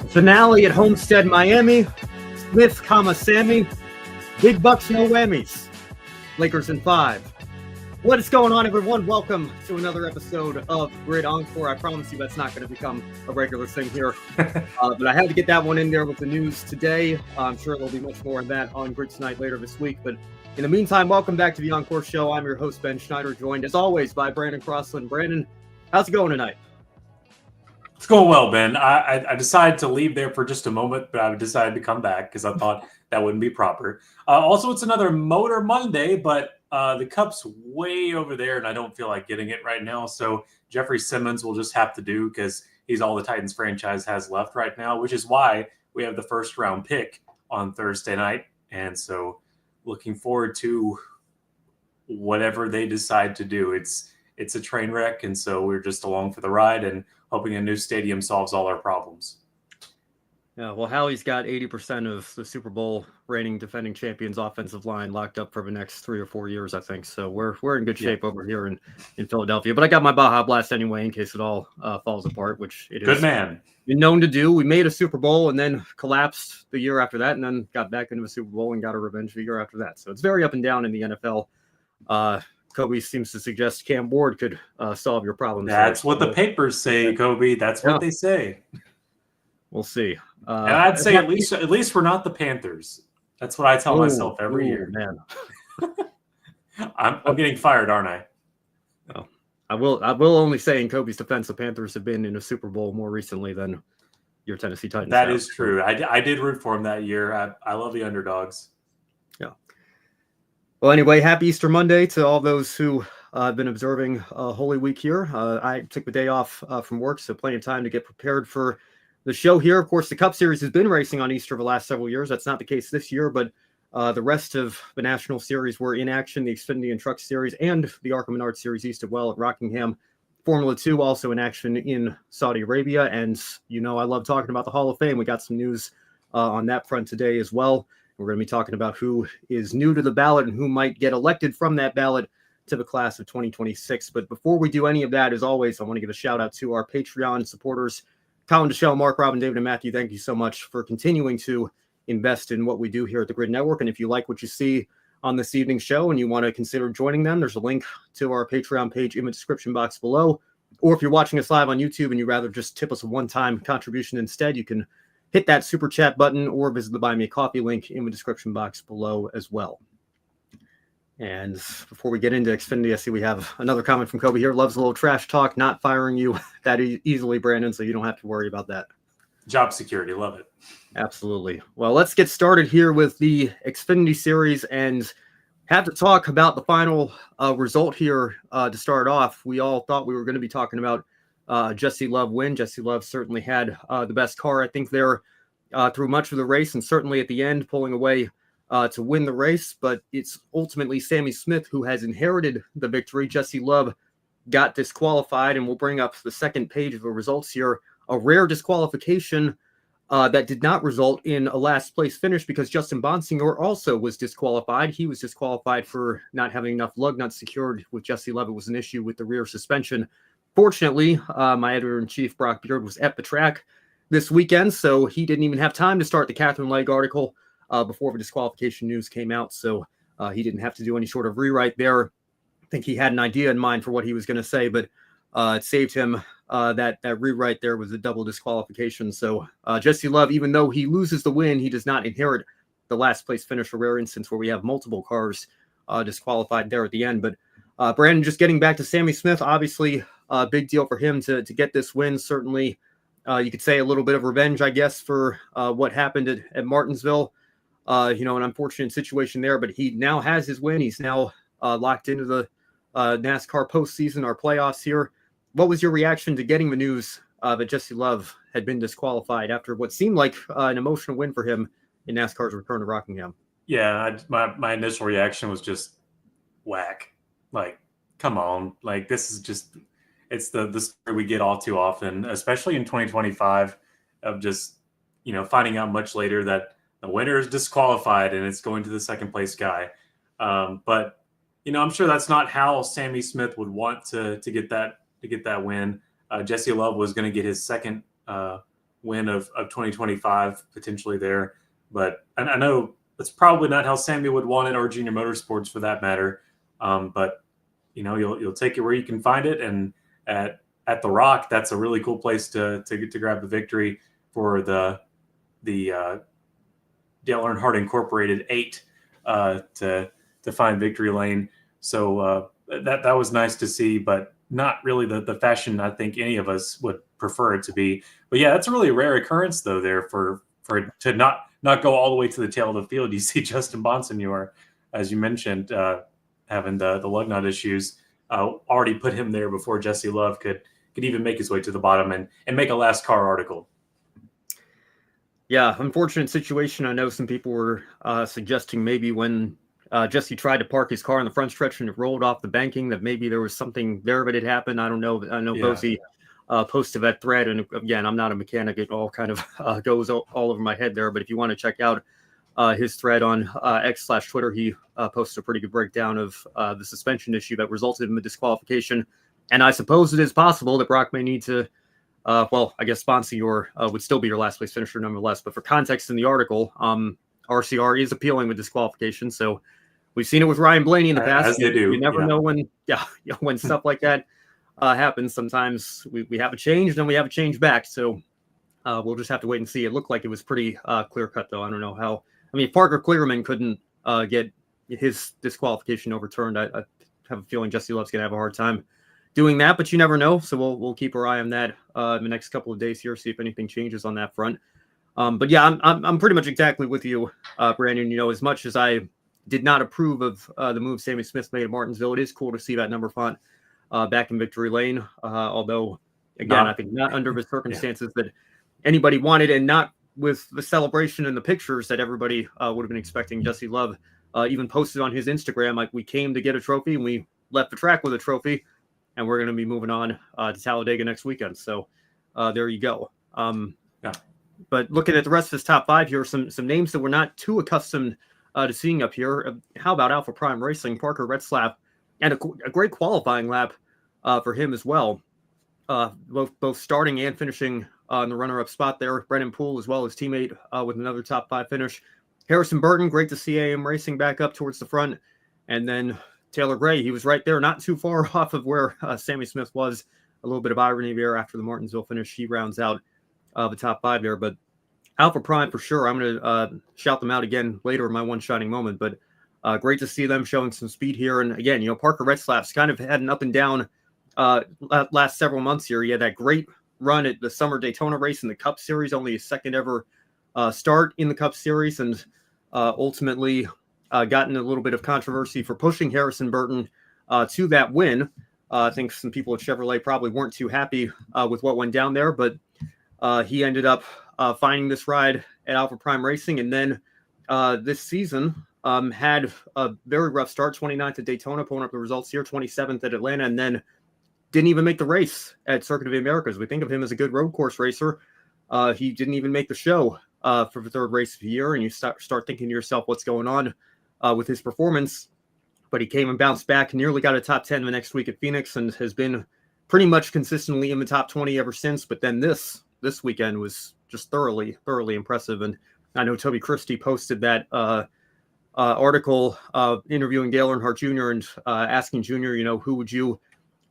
Finale at Homestead, Miami. Smith, Sammy. Big bucks, no whammies. Lakers in 5. What is going on, everyone? Welcome to another episode of Grid Encore. I promise you that's not going to become a regular thing here. But I had to get that one in there with the news today. I'm sure there'll be much more of that on Grid Tonight later this week. But in the meantime, welcome back to the Encore Show. I'm your host, Ben Schneider, joined as always by Brandon Crossland. Brandon, how's it going tonight? It's going well, Ben. I decided to leave there for just a moment, but I decided to come back because I thought that wouldn't be proper. Also, it's another Motor Monday, but the Cup's way over there, and I don't feel like getting it right now. So Jeffrey Simmons will just have to do because he's all the Titans franchise has left right now, which is why we have the first round pick on Thursday night. And so looking forward to whatever they decide to do. It's a train wreck, and so we're just along for the ride and hoping a new stadium solves all our problems. Yeah, well, Howie's got 80% of the Super Bowl reigning defending champions offensive line locked up for the next 3 or 4 years, I think. So we're in good shape over here in Philadelphia. But I got my Baja Blast anyway in case it all falls apart, which it Good is man. Been known to do. We made a Super Bowl and then collapsed the year after that, and then got back into a Super Bowl and got a revenge the year after that. So it's very up and down in the NFL. Kobe seems to suggest Cam Ward could solve your problems. That's what the papers say, Kobe. That's what they say. We'll see. And I'd say at least we're not the Panthers. That's what I tell myself every year. Man. I'm getting fired, aren't I? Well, I will only say in Kobe's defense, the Panthers have been in a Super Bowl more recently than your Tennessee Titans. That is true. I did root for him that year. I love the underdogs. Yeah. Well, anyway, happy Easter Monday to all those who have been observing Holy Week here. I took the day off from work, so plenty of time to get prepared for the show here. Of course, the Cup Series has been racing on Easter the last several years. That's not the case this year, but the rest of the National Series were in action. The Xfinity and Truck Series and the ARCA Menard Series East of Well at Rockingham. Formula 2 also in action in Saudi Arabia. And, you know, I love talking about the Hall of Fame. We got some news on that front today as well. We're going to be talking about who is new to the ballot and who might get elected from that ballot to the class of 2026. But before we do any of that, as always, I want to give a shout out to our Patreon supporters, Colin, Deshelle, Mark, Robin, David, and Matthew. Thank you so much for continuing to invest in what we do here at the Grid Network. And if you like what you see on this evening's show and you want to consider joining them, there's a link to our Patreon page in the description box below. Or if you're watching us live on YouTube and you'd rather just tip us a one-time contribution instead, you can hit that super chat button or visit the Buy Me a Coffee link in the description box below as well. And before we get into Xfinity, I see we have another comment from Kobe here. Loves a little trash talk, not firing you that easily, Brandon, so you don't have to worry about that. Job security, love it. Absolutely. Well, let's get started here with the Xfinity Series and have to talk about the final result here to start off. We all thought we were going to be talking about Jesse Love win. Jesse Love certainly had the best car, I think, there through much of the race, and certainly at the end pulling away to win the race. But it's ultimately Sammy Smith who has inherited the victory. Jesse Love got disqualified, and we'll bring up the second page of the results here. A rare disqualification that did not result in a last place finish because Justin Bonsignor also was disqualified. He was disqualified for not having enough lug nuts secured with Jesse Love. It was an issue with the rear suspension. Fortunately, my editor-in-chief, Brock Beard, was at the track this weekend, so he didn't even have time to start the Katherine Legge article before the disqualification news came out, so he didn't have to do any sort of rewrite there. I think he had an idea in mind for what he was going to say, but it saved him that rewrite there was a double disqualification. So Jesse Love, even though he loses the win, he does not inherit the last place finish, a rare instance where we have multiple cars disqualified there at the end. But Brandon, just getting back to Sammy Smith, obviously a big deal for him to get this win. Certainly, you could say a little bit of revenge, I guess, for what happened at Martinsville. An unfortunate situation there, but he now has his win. He's now locked into the NASCAR postseason, our playoffs here. What was your reaction to getting the news that Jesse Love had been disqualified after what seemed like an emotional win for him in NASCAR's return to Rockingham? Yeah, my initial reaction was just whack. Like, come on. Like, this is just – it's the story we get all too often, especially in 2025, of just, finding out much later that the winner is disqualified and it's going to the second place guy. But I'm sure that's not how Sammy Smith would want to get that win. Jesse Love was going to get his second win of 2025 potentially there. But I know that's probably not how Sammy would want it, or Junior Motorsports for that matter. But you'll take it where you can find it, and at the Rock, that's a really cool place to grab the victory for the Dale Earnhardt Incorporated 8 to find victory lane. So that was nice to see, but not really the fashion I think any of us would prefer it to be. But yeah, that's a really rare occurrence though there for it to not go all the way to the tail of the field. You see Justin Bonsignore, as you mentioned, having the lug nut issues, already put him there before Jesse Love could even make his way to the bottom and make a last car article. Yeah, unfortunate situation. I know some people were suggesting maybe when Jesse tried to park his car in the front stretch and it rolled off the banking, that maybe there was something there that had happened. I don't know. I know Bosie posted that thread, and again, I'm not a mechanic. It all kind of goes all over my head there. But if you want to check out his thread on X/Twitter, he posted a pretty good breakdown of the suspension issue that resulted in the disqualification. And I suppose it is possible that Brock may need to, well, I guess Bonsignore would still be your last place finisher nonetheless. But for context in the article, RCR is appealing with disqualification. So we've seen it with Ryan Blaney in the past. As they do. You never know when stuff like that happens. Sometimes we have a change, then we have a change back. So we'll just have to wait and see. It looked like it was pretty clear cut, though. I don't know how. I mean, Parker Clearman couldn't get his disqualification overturned. I have a feeling Jesse Love's going to have a hard time doing that, but you never know. So we'll keep our eye on that in the next couple of days here, see if anything changes on that front. But yeah, I'm pretty much exactly with you, Brandon. As much as I did not approve of the move Sammy Smith made at Martinsville, it is cool to see that number font back in victory lane. Although, again, I think not under the circumstances that anybody wanted, and not with the celebration and the pictures that everybody would have been expecting. Jesse Love even posted on his Instagram, like, we came to get a trophy and we left the track with a trophy, and we're going to be moving on to Talladega next weekend. So there you go. But looking at the rest of his top 5 here, some names that we're not too accustomed to seeing up here. How about Alpha Prime Racing, Parker Retzlaff, and a great qualifying lap for him as well. Both starting and finishing in the runner-up spot there. Brennan Poole, as well as teammate, with another top 5 finish. Harrison Burton, great to see AM Racing back up towards the front. And then Taylor Gray, he was right there, not too far off of where Sammy Smith was. A little bit of irony there after the Martinsville finish. He rounds out the top 5 there. But Alpha Prime, for sure, I'm going to shout them out again later in my one shining moment. But great to see them showing some speed here. And again, Parker Retzlaff's kind of had an up and down last several months here. He had that great run at the Summer Daytona race in the Cup Series, only his second ever start in the Cup Series, and ultimately gotten a little bit of controversy for pushing Harrison Burton to that win. I think some people at Chevrolet probably weren't too happy with what went down there, but he ended up finding this ride at Alpha Prime Racing, and then this season had a very rough start. 29th at Daytona, pulling up the results here, 27th at Atlanta, and then didn't even make the race at Circuit of the Americas. We think of him as a good road course racer. He didn't even make the show for the third race of the year, and you start thinking to yourself, what's going on with his performance? But he came and bounced back, nearly got a top 10 the next week at Phoenix, and has been pretty much consistently in the top 20 ever since. But then this weekend was just thoroughly impressive. And I know Toby Christie posted that article interviewing Dale Earnhardt Jr. and asking Jr., who would you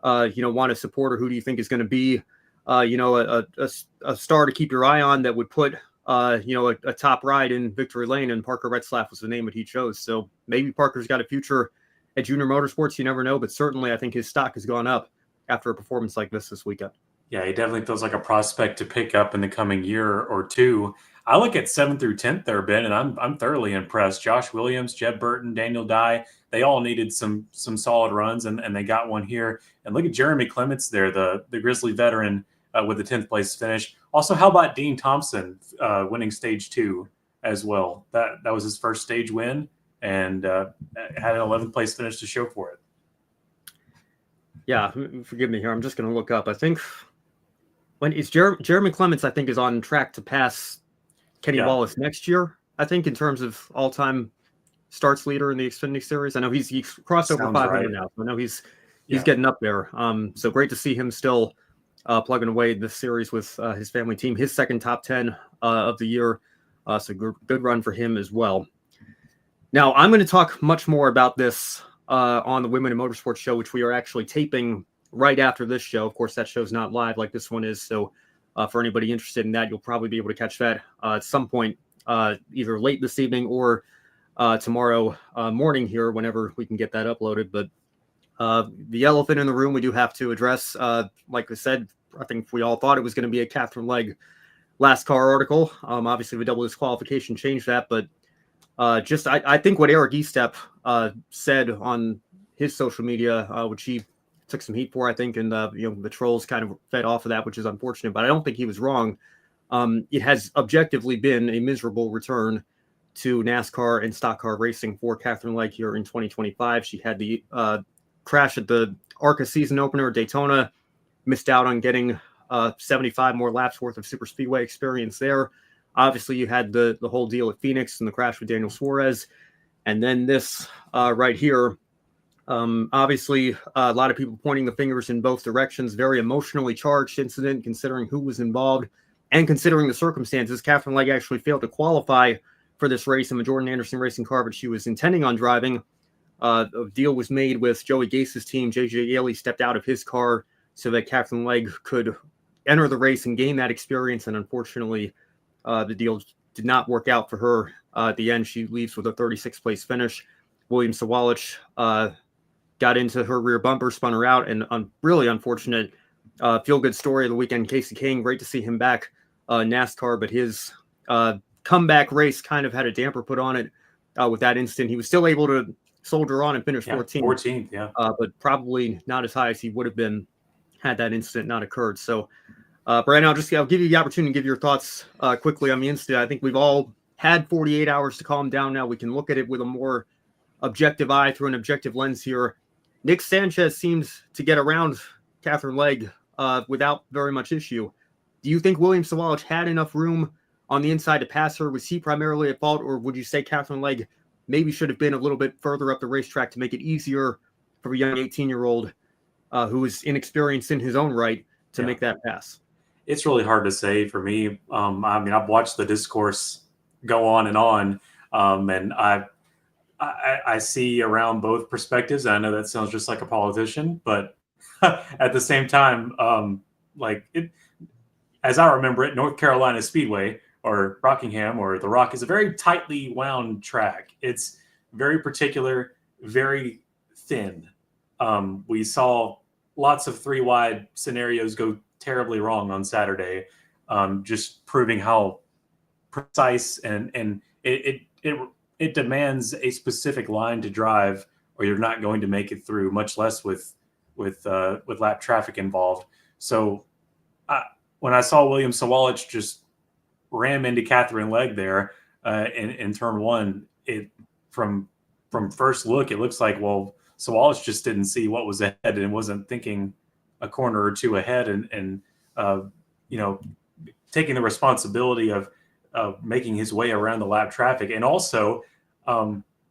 want to support, or who do you think is going to be, a star to keep your eye on that would put, a top ride in victory lane, and Parker Retzlaff was the name that he chose. So maybe Parker's got a future at Junior Motorsports. You never know, but certainly I think his stock has gone up after a performance like this weekend. Yeah, he definitely feels like a prospect to pick up in the coming year or two. I look at 7th through 10th there, Ben, and I'm thoroughly impressed. Josh Williams, Jeb Burton, Daniel Dye, they all needed some solid runs, and they got one here. And look at Jeremy Clements there, the Grizzly veteran, with the 10th place finish. Also, how about Dean Thompson winning stage 2 as well? That was his first stage win, and had an 11th place finish to show for it. Yeah, forgive me here. I'm just going to look up. I think when is Jeremy Clements, I think, is on track to pass Kenny Wallace next year, I think, in terms of all-time starts leader in the Xfinity Series. I know he's crossed over 500 now. So I know he's getting up there. So great to see him still plugging away this series with his family team, his second top 10 of the year. So good run for him as well. Now, I'm going to talk much more about this on the Women in Motorsports show, which we are actually taping right after this show. Of course, that show's not live like this one is. So for anybody interested in that, you'll probably be able to catch that at some point, either late this evening or tomorrow morning here, whenever we can get that uploaded. But the elephant in the room we do have to address, like I said, I think we all thought it was going to be a Katherine Legge last car article. Obviously, the double disqualification changed that, but I think what Eric Estep said on his social media, which he took some heat for, I think, and the trolls kind of fed off of that, which is unfortunate, but I don't think he was wrong. It has objectively been a miserable return to NASCAR and stock car racing for Katherine Legge here in 2025. She had the crash at the ARCA season opener, Daytona, missed out on getting 75 more laps worth of super speedway experience there. Obviously, you had the whole deal at Phoenix and the crash with Daniel Suarez. And then this right here, obviously, a lot of people pointing the fingers in both directions. Very emotionally charged incident, considering who was involved and considering the circumstances. Katherine Legge actually failed to qualify for this race in the Jordan Anderson racing car, but she was intending on driving. A deal was made with Joey Gase's team. JJ Yeley stepped out of his car so that Katherine Legge could enter the race and gain that experience. And unfortunately, the deal did not work out for her. At the end, she leaves with a 36th place finish. William Sawalich got into her rear bumper, spun her out, and really unfortunate feel-good story of the weekend. Kasey Kahne, great to see him back NASCAR, but his comeback race kind of had a damper put on it with that incident. He was still able to soldier on and finish 14th. 14th, yeah. But probably not as high as he would have been had that incident not occurred. So, Brennan, I'll give you the opportunity to give your thoughts quickly on the incident. I think we've all had 48 hours to calm down now. We can look at it with a more objective eye through an objective lens here. Nick Sanchez seems to get around Katherine Legge without very much issue. Do you think William Sawalich had enough room on the inside to pass her? Was he primarily at fault, or would you say Katherine Legge maybe should have been a little bit further up the racetrack to make it easier for a young 18-year-old who is inexperienced in his own right to make that pass? It's really hard to say for me. I mean, I've watched the discourse go on, and I see around both perspectives. I know that sounds just like a politician, but at the same time, as I remember it, North Carolina Speedway or Rockingham or the Rock is a very tightly wound track. It's very particular, very thin. We saw lots of 3-wide scenarios go terribly wrong on Saturday, just proving how precise and it demands a specific line to drive, or you're not going to make it through, much less with lap traffic involved. So when I saw William Sawalich just ram into Katherine Legge there in turn one, it from first look, it looks like, well, Sawalich just didn't see what was ahead and wasn't thinking a corner or two ahead and taking the responsibility of making his way around the lap traffic. And also,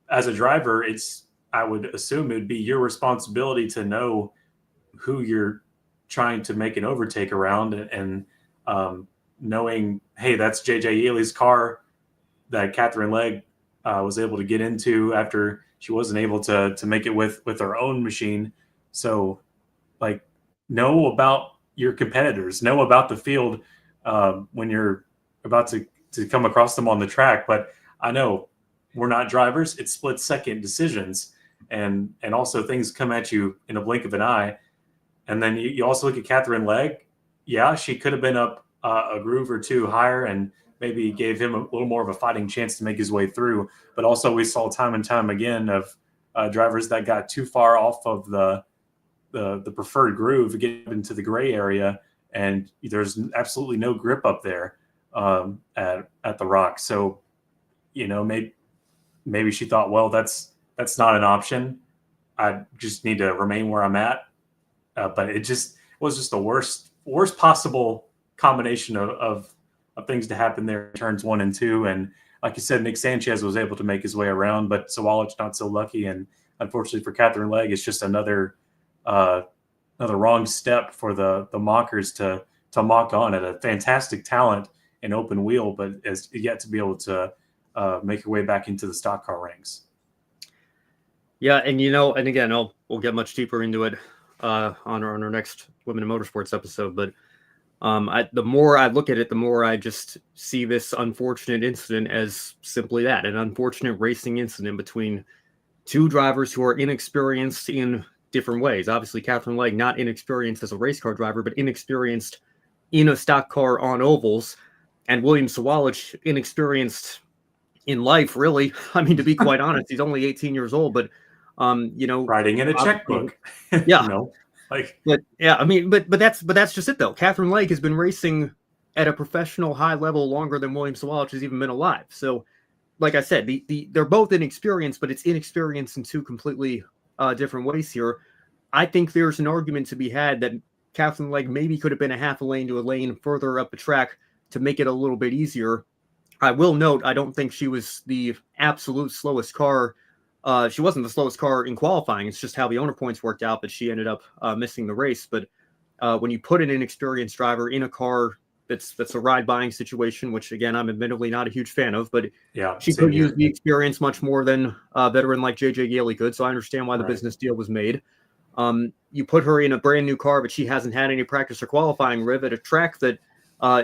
as a driver, I would assume it would be your responsibility to know who you're trying to make an overtake around, and knowing, hey, that's JJ Yeley's car that Katherine Legge was able to get into after she wasn't able to make it with her own machine. So, know about your competitors, know about the field when you're about to come across them on the track. But I know we're not drivers. It's split-second decisions, and also things come at you in a blink of an eye. And then you also look at Katherine Legge. Yeah, she could have been up a groove or two higher and maybe gave him a little more of a fighting chance to make his way through. But also we saw time and time again of drivers that got too far off of the preferred groove, get into the gray area, and there's absolutely no grip up there at the Rock. So, maybe she thought, well, that's not an option. I just need to remain where I'm at. But it was just the worst possible combination of things to happen there in turns 1 and 2. And like you said, Nick Sanchez was able to make his way around, but Sawalich not so lucky. And unfortunately for Katherine Legge, it's just another another wrong step for the mockers to mock on at a fantastic talent in open wheel, but has yet to be able to make her way back into the stock car ranks. Yeah, and and again, we'll get much deeper into it on our next Women in Motorsports episode. But the more I look at it, the more I just see this unfortunate incident as simply that, an unfortunate racing incident between two drivers who are inexperienced in different ways. Obviously, Katherine Legge, not inexperienced as a race car driver, but inexperienced in a stock car on ovals, and William Sawalich, inexperienced in life, really. I mean, to be quite honest, he's only 18 years old, but writing in a checkbook. Yeah. But that's just it though. Katherine Legge has been racing at a professional high level longer than William Sawalich has even been alive. So, like I said, they're both inexperienced, but it's inexperienced in two completely different ways here. I think there's an argument to be had that Katherine Legge maybe could have been a half a lane to a lane further up the track to make it a little bit easier. I will note, I don't think she was the absolute slowest car. She wasn't the slowest car in qualifying. It's just how the owner points worked out that she ended up missing the race. But when you put an inexperienced driver in a car that's a ride buying situation, which again, I'm admittedly not a huge fan of, but yeah, she could use the experience much more than a veteran like JJ Gailey could. So I understand why the business deal was made. You put her in a brand new car, but she hasn't had any practice or qualifying riv at a track that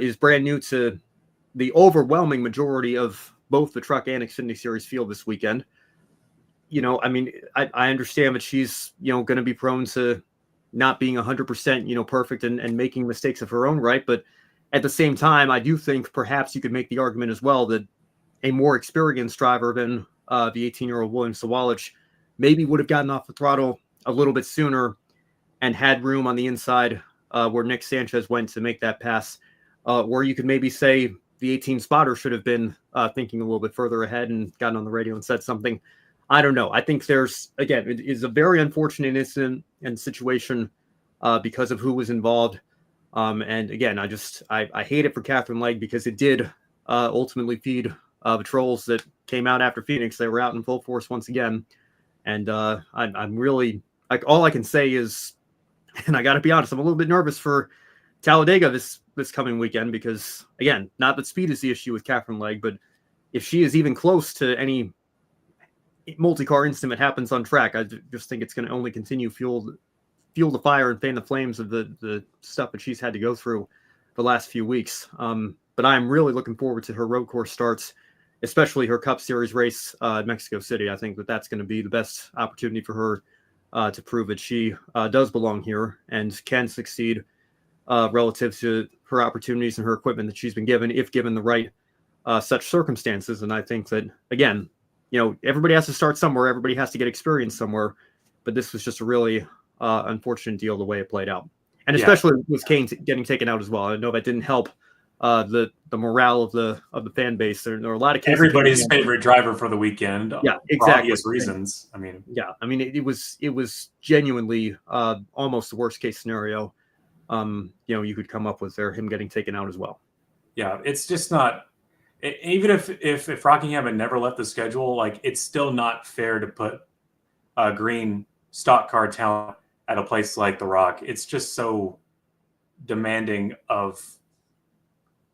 is brand new to the overwhelming majority of both the truck and Xfinity Series field this weekend. I mean, I understand that she's, going to be prone to not being 100%, perfect and making mistakes of her own right. But at the same time, I do think perhaps you could make the argument as well that a more experienced driver than the 18-year-old William Sawalich maybe would have gotten off the throttle a little bit sooner and had room on the inside where Nick Sanchez went to make that pass, where you could maybe say the 18 spotter should have been thinking a little bit further ahead and gotten on the radio and said something. I don't know. I think it is a very unfortunate incident and situation because of who was involved. And again, I hate it for Katherine Legge because it did ultimately feed the trolls that came out after Phoenix. They were out in full force once again. And I'm really, like, all I can say is, and I got to be honest, I'm a little bit nervous for Talladega this coming weekend because, again, not that speed is the issue with Katherine Legge, but if she is even close to any multi-car incident that happens on track, I just think it's going to only continue fuel the fire and fan the flames of the stuff that she's had to go through the last few weeks. But I'm really looking forward to her road course starts, especially her Cup Series race in Mexico City. I think that's going to be the best opportunity for her to prove that she does belong here and can succeed relative to her opportunities and her equipment that she's been given, if given the right such circumstances. And I think that, again, everybody has to start somewhere. Everybody has to get experience somewhere. But this was just a really unfortunate deal the way it played out. And especially with Kahne getting taken out as well. I know that didn't help the morale of the fan base. There are a lot of everybody's favorite driver for the weekend. Yeah, exactly. For obvious reasons. I mean, it was genuinely almost the worst case scenario you could come up with there, him getting taken out as well. Yeah, it's just not. Even if Rockingham had never left the schedule, like, it's still not fair to put green stock car talent at a place like the Rock. It's just so demanding of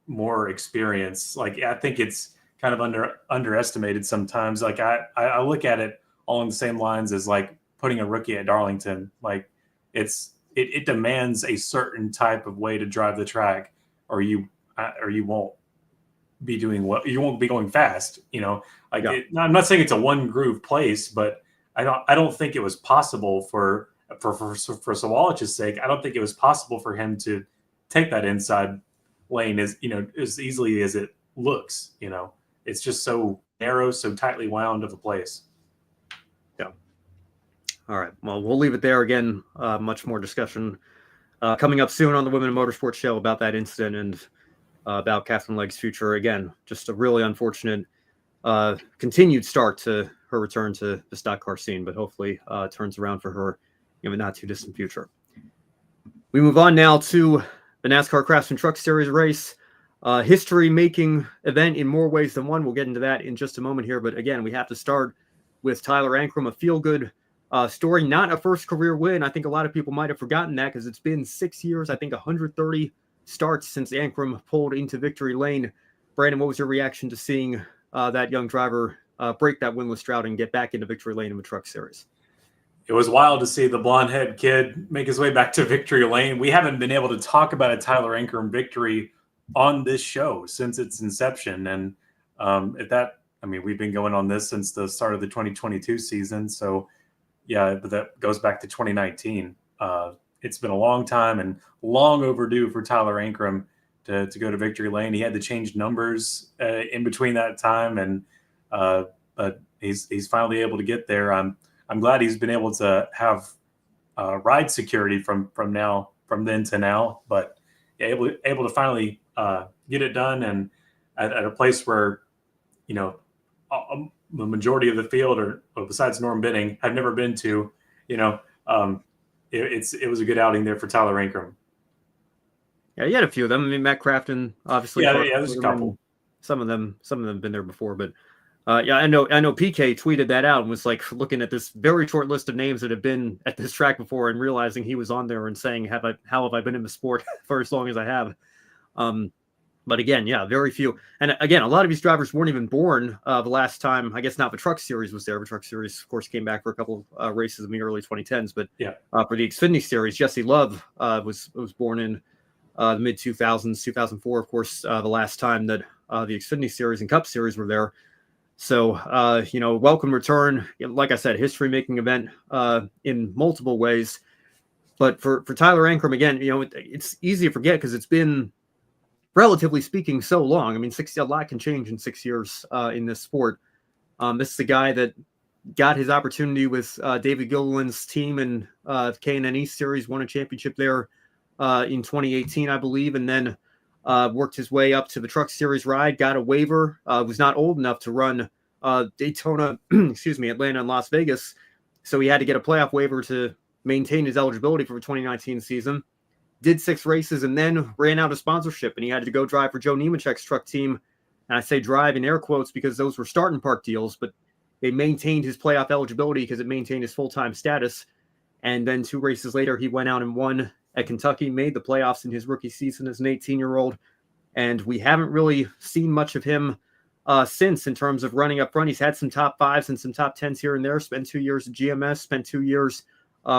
more experience. Like, I think it's kind of underestimated sometimes. Like, I look at it along the same lines as like putting a rookie at Darlington. Like, it demands a certain type of way to drive the track, or you won't be doing well. You won't be going fast. I'm not saying it's a one groove place, but I don't think it was possible for Sawalich's sake. I don't think it was possible for him to take that inside lane as easily as it looks. It's just so narrow, so tightly wound of a place. Yeah. All right. Well, we'll leave it there. Again, much more discussion coming up soon on the Women in Motorsports show about that incident and about Katherine Legge's future. Again, just a really unfortunate continued start to her return to the stock car scene, but hopefully it turns around for her in the not too distant future. We move on now to the NASCAR Craftsman Truck Series race. History-making event in more ways than one. We'll get into that in just a moment here, but again, we have to start with Tyler Ankrum, a feel-good story. Not a first career win. I think a lot of people might have forgotten that because it's been 6 years. I think 130 starts since Ankrum pulled into victory lane. Brandon, what was your reaction to seeing that young driver break that winless drought and get back into victory lane in the Truck Series? It was wild to see the blonde-head kid make his way back to victory lane. We haven't been able to talk about a Tyler Ankrum victory on this show since its inception. And we've been going on this since the start of the 2022 season. So, yeah, but that goes back to 2019. It's been a long time and long overdue for Tyler Ankrum to go to victory lane. He had to change numbers in between that time, and but he's finally able to get there. I'm glad he's been able to have ride security from then to now, but able to finally get it done, and at a place where, the majority of the field, or besides Norm Benning, have never been to. It was a good outing there for Tyler Ankrum. Yeah, he had a few of them. I mean, Matt Crafton, obviously. Yeah, there's a couple. Some of them have been there before, but. I know PK tweeted that out and was like looking at this very short list of names that have been at this track before and realizing he was on there and saying, how have I been in the sport for as long as I have? But again, yeah, very few. And again, a lot of these drivers weren't even born the last time. I guess not the Truck Series was there. The Truck Series, of course, came back for a couple races in the early 2010s. But yeah, for the Xfinity Series, Jesse Love was born in the mid 2000s, 2004, of course, the last time that the Xfinity Series and Cup Series were there. So, welcome return. Like I said, history-making event in multiple ways. But for Tyler Ankrum, again, it's easy to forget because it's been, relatively speaking, so long. I mean, a lot can change in 6 years in this sport. This is a guy that got his opportunity with David Gilliland's team in the K&N East Series, won a championship there in 2018, I believe, and then worked his way up to the Truck Series ride, got a waiver, was not old enough to run Daytona, Atlanta and Las Vegas. So he had to get a playoff waiver to maintain his eligibility for the 2019 season. Did 6 races and then ran out of sponsorship, and he had to go drive for Joe Nemechek's truck team. And I say drive in air quotes because those were starting park deals, but they maintained his playoff eligibility because it maintained his full-time status. And then 2 races later, he went out and won at Kentucky, made the playoffs in his rookie season as an 18-year-old. And we haven't really seen much of him since in terms of running up front. He's had some top 5s and some top 10s here and there, spent 2 years at GMS, spent 2 years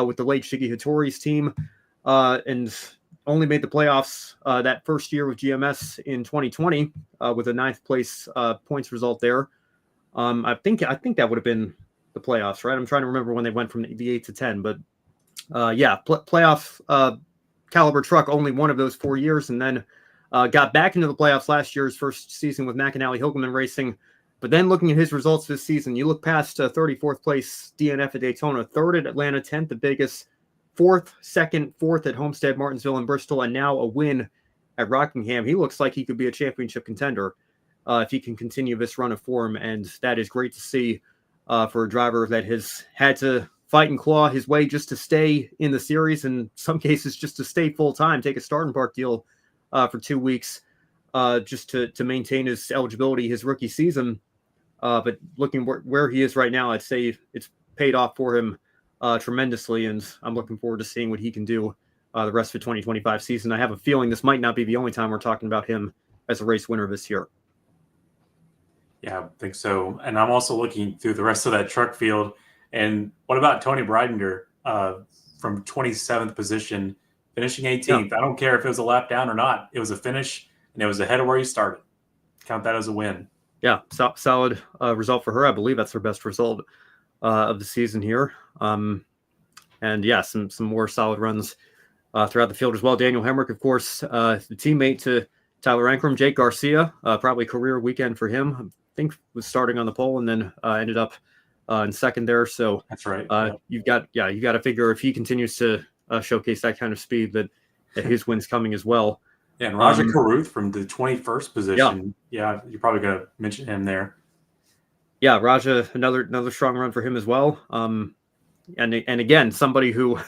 with the late Shiggy Hattori's team, and only made the playoffs that first year with GMS in 2020 with a 9th place points result there. I think that would have been the playoffs, right? I'm trying to remember when they went from the 8 to 10, but playoff caliber truck only one of those 4 years, and then got back into the playoffs last year's first season with McAnally Hilgeman Racing. But then looking at his results this season, you look past 34th place DNF at Daytona, 3rd at Atlanta, 10th at Vegas, 4th, 2nd, 4th at Homestead, Martinsville, and Bristol, and now a win at Rockingham. He looks like he could be a championship contender if he can continue this run of form, and that is great to see for a driver that has had to fight and claw his way just to stay in the series, in some cases just to stay full-time, take a starting park deal for 2 weeks just to maintain his eligibility his rookie season. But looking where he is right now, I'd say it's paid off for him tremendously, and I'm looking forward to seeing what he can do the rest of the 2025 season. I have a feeling this might not be the only time we're talking about him as a race winner this year. Yeah, I think so. And I'm also looking through the rest of that truck field. And what about Tony Breidinger from 27th position, finishing 18th? Yeah. I don't care if it was a lap down or not. It was a finish, and it was ahead of where you started. Count that as a win. Yeah, solid result for her. I believe that's her best result of the season here. And yeah, some more solid runs throughout the field as well. Daniel Hemrick, of course, the teammate to Tyler Ankrum. Jake Garcia, probably career weekend for him. I think was starting on the pole and then ended up in second there. So that's right. You got to figure if he continues to showcase that kind of speed that his win's coming as well. Yeah, and Raja Karuth from the 21st position. Yeah, you're probably going to mention him there. Yeah, Raja, another strong run for him as well. And again, somebody who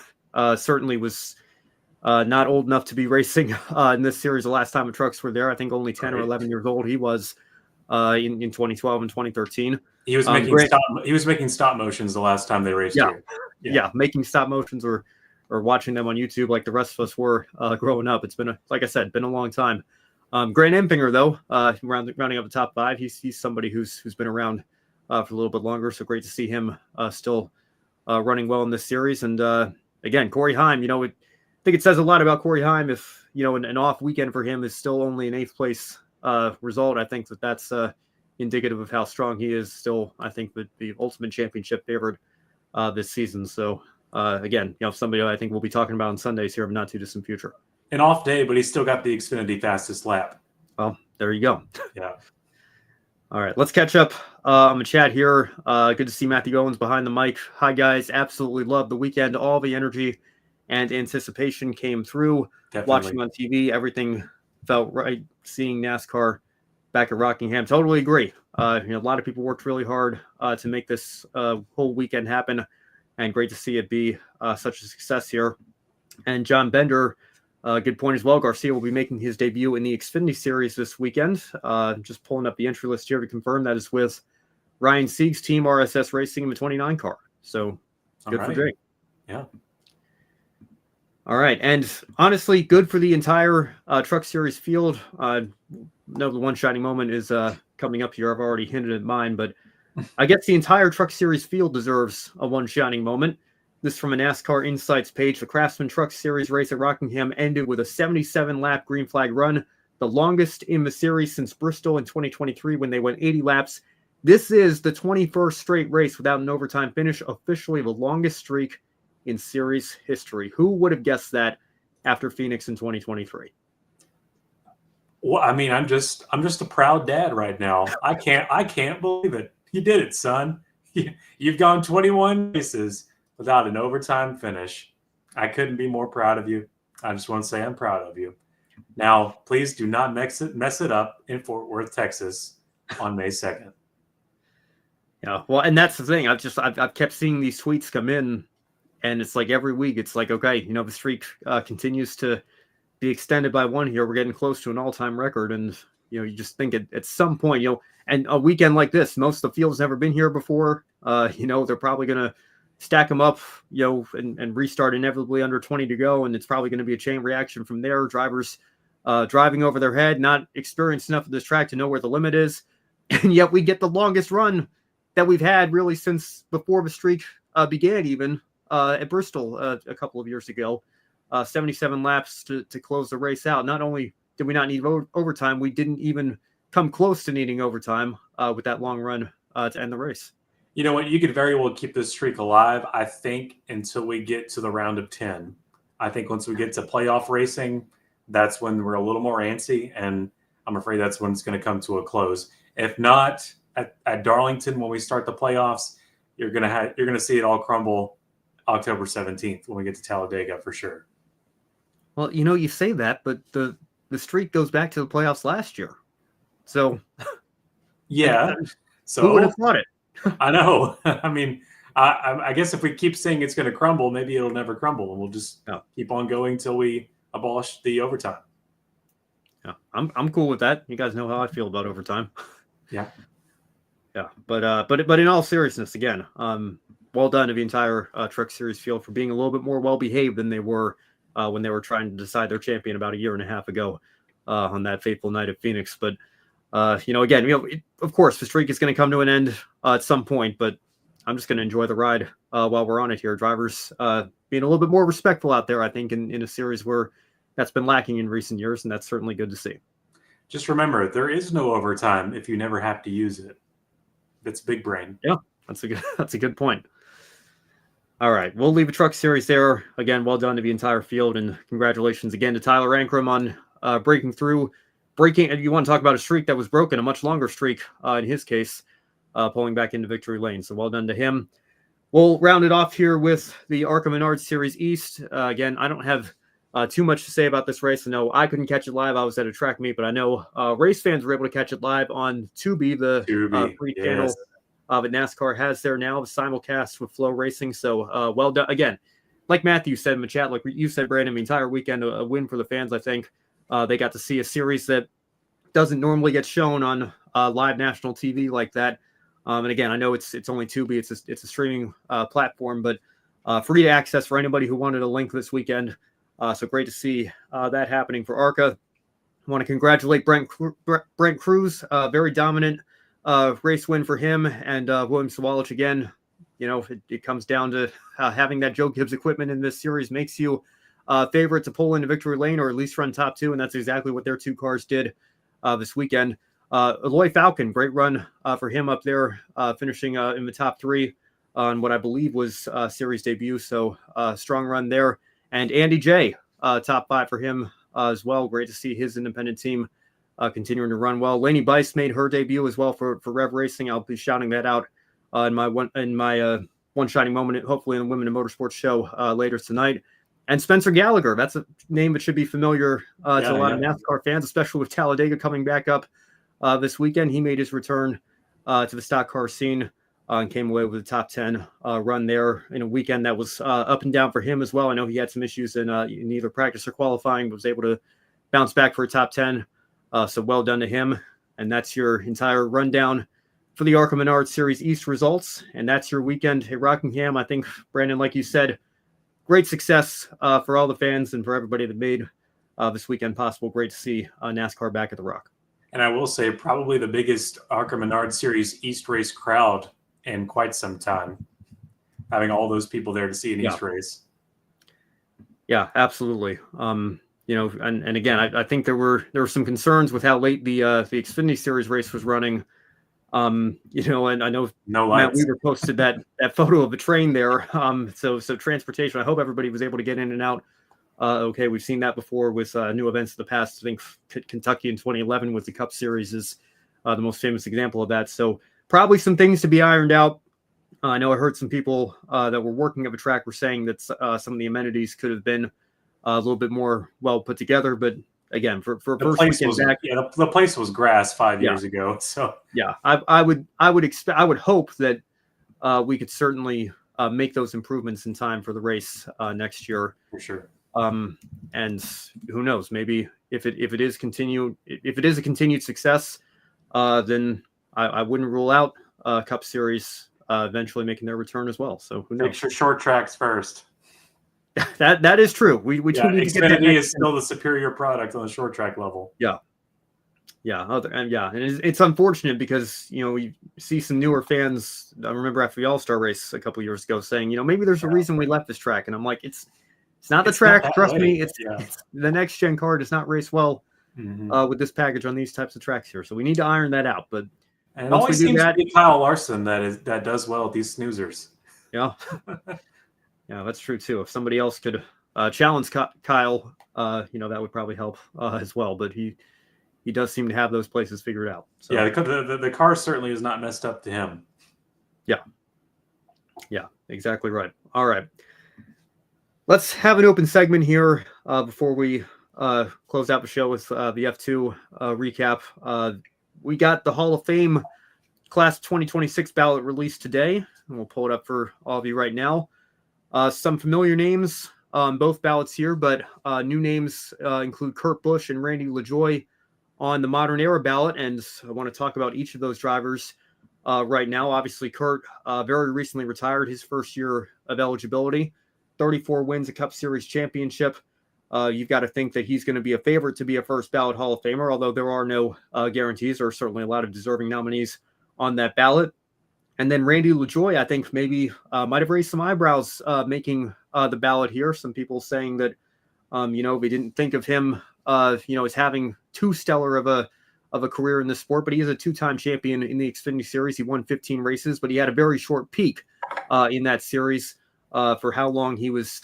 certainly was not old enough to be racing in this series the last time the trucks were there. I think only 10 or 11 years old he was. in 2012 and 2013. He was making stop motions the last time they raced here. Yeah, making stop motions or watching them on YouTube like the rest of us were growing up. It's been like I said, been a long time. Grant Empinger, though, rounding up the top 5, he's somebody who's been around for a little bit longer. So great to see him still running well in this series. And again, Corey Heim, I think it says a lot about Corey Heim if an off weekend for him is still only an 8th place result. I think that's indicative of how strong he is. Still, I think the ultimate championship favorite this season. So again, somebody I think we'll be talking about on Sundays here in the not too distant future. An off day, but he's still got the Xfinity fastest lap. Well, there you go. Yeah. All right, let's catch up on the chat here. Good to see Matthew Owens behind the mic. Hi, guys. Absolutely loved the weekend. All the energy and anticipation came through. Definitely. Watching on TV, everything felt right. Seeing NASCAR back at Rockingham, totally agree. A lot of people worked really hard to make this whole weekend happen, and great to see it be such a success here. And John Bender, good point as well. Garcia will be making his debut in the Xfinity Series this weekend. Just pulling up the entry list here to confirm that is with Ryan Sieg's team, RSS Racing, in the 29 car. So good for Jake. Yeah. All right. And honestly, good for the entire Truck Series field. No, the one shining moment is coming up here. I've already hinted at mine, but I guess the entire Truck Series field deserves a one shining moment. This from a NASCAR Insights page. The Craftsman Truck Series race at Rockingham ended with a 77-lap green flag run, the longest in the series since Bristol in 2023 when they went 80 laps. This is the 21st straight race without an overtime finish, officially the longest streak in series history. Who would have guessed that after Phoenix in 2023? Well, I mean, I'm just a proud dad right now. I can't believe it. You did it, son. You've gone 21 races without an overtime finish. I couldn't be more proud of you. I just want to say I'm proud of you. Now, please do not mess it up in Fort Worth, Texas on May 2nd. Yeah, well, and that's the thing. I've kept seeing these tweets come in, and it's like every week it's like, okay, the streak continues to be extended by one here. We're getting close to an all-time record, and you just think at some point, and a weekend like this, most of the field's never been here before. They're probably gonna stack them up, and restart inevitably under 20 to go. And it's probably going to be a chain reaction from there. Drivers driving over their head, not experienced enough of this track to know where the limit is. And yet we get the longest run that we've had really since before the streak began, even at Bristol a couple of years ago. 77 laps to close the race out. Not only did we not need overtime, we didn't even come close to needing overtime with that long run to end the race. You know what? You could very well keep this streak alive, I think, until we get to the round of 10. I think once we get to playoff racing, that's when we're a little more antsy, and I'm afraid that's when it's going to come to a close. If not, at Darlington, when we start the playoffs, you're going to see it all crumble October 17th when we get to Talladega for sure. Well, you say that, but the streak goes back to the playoffs last year. So, yeah. So who would have thought it? I know. I mean, I guess if we keep saying it's going to crumble, maybe it'll never crumble, and we'll just keep on going till we abolish the overtime. Yeah, I'm cool with that. You guys know how I feel about overtime. Yeah. Yeah, but in all seriousness, again, well done to the entire Truck Series field for being a little bit more well behaved than they were when they were trying to decide their champion about a year and a half ago on that fateful night at Phoenix. But again, of course, the streak is going to come to an end at some point, but I'm just going to enjoy the ride while we're on it here. Drivers being a little bit more respectful out there, I think, in a series where that's been lacking in recent years, and that's certainly good to see. Just remember, there is no overtime if you never have to use it. That's big brain. Yeah, that's a good point. All right, we'll leave a Truck Series there. Again, well done to the entire field, and congratulations again to Tyler Ankrum on breaking through. You want to talk about a streak that was broken, a much longer streak in his case, pulling back into victory lane. So well done to him. We'll round it off here with the ARCA Menards Series East. Again, I don't have too much to say about this race. I know I couldn't catch it live. I was at a track meet, but I know race fans were able to catch it live on Tubi, the free channel that NASCAR has there now, the simulcast with Flow Racing. So well done. Again, like Matthew said in the chat, like you said, Brandon, the entire weekend, a win for the fans, I think. They got to see a series that doesn't normally get shown on live national TV like that. And again, I know it's only Tubi, it's a streaming platform, but free to access for anybody who wanted a link this weekend. So great to see that happening for ARCA. I want to congratulate Brent Cruz, very dominant race win for him, and William Sawalich again. You know, it comes down to having that Joe Gibbs equipment in this series makes you favorite to pull into victory lane or at least run top two, and that's exactly what their two cars did this weekend. Eloy Falcon, great run for him up there, finishing in the top three on what I believe was series debut. So strong run there. And Andy J, top five for him as well. Great to see his independent team continuing to run well. Lainey Bice made her debut as well for Rev Racing. I'll be shouting that out in my one shining moment, hopefully in the Women in Motorsports show later tonight. And Spencer Gallagher, that's a name that should be familiar to a lot of NASCAR fans, especially with Talladega coming back up this weekend. He made his return to the stock car scene and came away with a top 10 run there in a weekend that was up and down for him as well. I know he had some issues in either practice or qualifying, but was able to bounce back for a top 10. So well done to him. And that's your entire rundown for the ARCA Menards Series East results. And that's your weekend at Rockingham. I think, Brandon, like you said, great success for all the fans and for everybody that made this weekend possible. Great to see NASCAR back at the Rock. And I will say probably the biggest ARCA Menards Series East race crowd in quite some time, having all those people there to see an East race. Yeah, absolutely. You know, and again, I think there were some concerns with how late the Xfinity Series race was running. You know, and I know Matt Weaver posted that photo of the train there. So transportation, I hope everybody was able to get in and out. Okay, we've seen that before with new events in the past. I think Kentucky in 2011 with the Cup Series is the most famous example of that. So probably some things to be ironed out. I know I heard some people that were working at the track were saying that some of the amenities could have been a little bit more well put together, but again, for first weekend back, the place was grass 5 years ago. So yeah, I would hope that we could certainly make those improvements in time for the race next year for sure. And who knows, maybe if it is a continued success, then I wouldn't rule out Cup Series eventually making their return as well. So who knows? Make sure short tracks first. That is true. We do need to get that. Xfinity is still the superior product on the short track level. Yeah. And it's unfortunate because you see some newer fans. I remember after the All-Star race a couple of years ago saying, maybe there's a reason we left this track, and I'm like, it's not the track. Trust me, it's the next gen car does not race well with this package on these types of tracks here. So we need to iron that out. But and it always seems to be Kyle Larson that does well at these snoozers. Yeah. Yeah, that's true too. If somebody else could challenge Kyle, that would probably help as well. But he does seem to have those places figured out. So. Yeah, the car certainly is not messed up to him. Yeah, exactly right. All right, let's have an open segment here before we close out the show with the F2 recap. We got the Hall of Fame Class 2026 ballot released today, and we'll pull it up for all of you right now. Some familiar names on both ballots here, but new names include Kurt Busch and Randy LaJoie on the Modern Era ballot, and I want to talk about each of those drivers right now. Obviously, Kurt very recently retired his first year of eligibility, 34 wins, a Cup Series championship. You've got to think that he's going to be a favorite to be a first ballot Hall of Famer, although there are no guarantees. There are certainly a lot of deserving nominees on that ballot. And then Randy LaJoie, I think maybe might have raised some eyebrows making the ballot here. Some people saying that, we didn't think of him, as having too stellar of a career in this sport. But he is a two-time champion in the Xfinity Series. He won 15 races, but he had a very short peak in that series for how long he was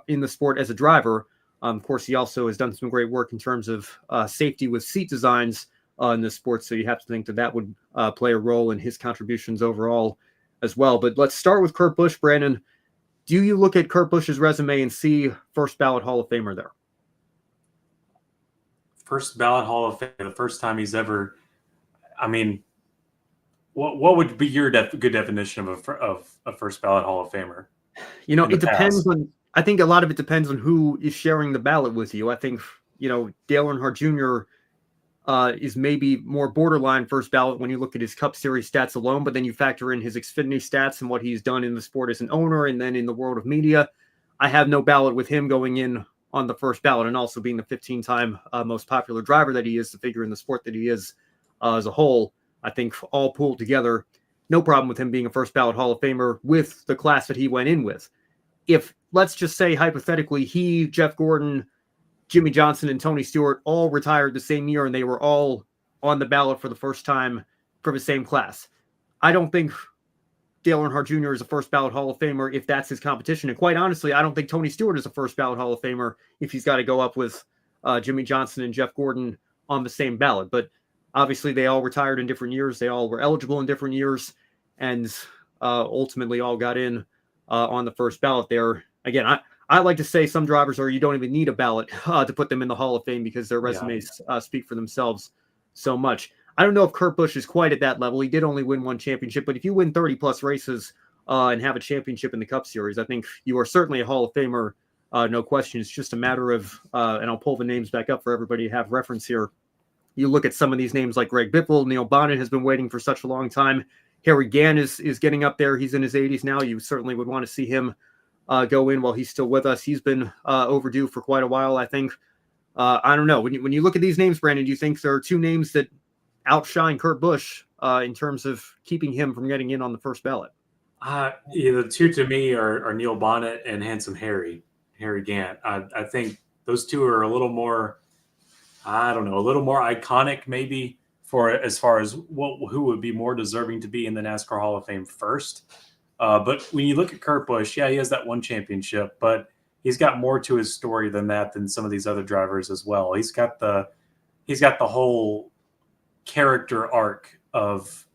in the sport as a driver. Of course, he also has done some great work in terms of safety with seat designs in this sport. So you have to think that would play a role in his contributions overall as well. But let's start with Kurt Busch. Brandon, do you look at Kurt Busch's resume and see first ballot Hall of Famer there? First ballot Hall of Fame, the first time he's ever, what would be your good definition of a first ballot Hall of Famer? It depends on, I think a lot of it depends on who is sharing the ballot with you. I think, Dale Earnhardt Jr., is maybe more borderline first ballot when you look at his Cup Series stats alone, but then you factor in his Xfinity stats and what he's done in the sport as an owner and then in the world of media. I have no ballot with him going in on the first ballot, and also being the 15-time most popular driver that he is, the figure in the sport that he is as a whole. I think all pulled together, no problem with him being a first ballot Hall of Famer with the class that he went in with. If, let's just say hypothetically, he, Jeff Gordon, Jimmy Johnson, and Tony Stewart all retired the same year and they were all on the ballot for the first time for the same class, I don't think Dale Earnhardt Jr. is a first ballot Hall of Famer if that's his competition. And quite honestly, I don't think Tony Stewart is a first ballot Hall of Famer if he's got to go up with Jimmy Johnson and Jeff Gordon on the same ballot. But obviously they all retired in different years. They all were eligible in different years and ultimately all got in on the first ballot there. Again, I like to say some drivers you don't even need a ballot to put them in the Hall of Fame because their resumes speak for themselves so much. I don't know if Kurt Busch is quite at that level. He did only win one championship, but if you win 30-plus races and have a championship in the Cup Series, I think you are certainly a Hall of Famer, no question. It's just a matter of, and I'll pull the names back up for everybody to have reference here. You look at some of these names like Greg Biffle, Neil Bonnet has been waiting for such a long time. Harry Gant is getting up there. He's in his 80s now. You certainly would want to see him go in while he's still with us. He's been overdue for quite a while, I think. I don't know. When you look at these names, Brandon, do you think there are two names that outshine Kurt Busch in terms of keeping him from getting in on the first ballot? The two to me are Neil Bonnet and Handsome Harry Gant. I think those two are a little more, a little more iconic maybe for as far as who would be more deserving to be in the NASCAR Hall of Fame first. But when you look at Kurt Busch, he has that one championship, but he's got more to his story than that than some of these other drivers as well. He's got the whole character arc of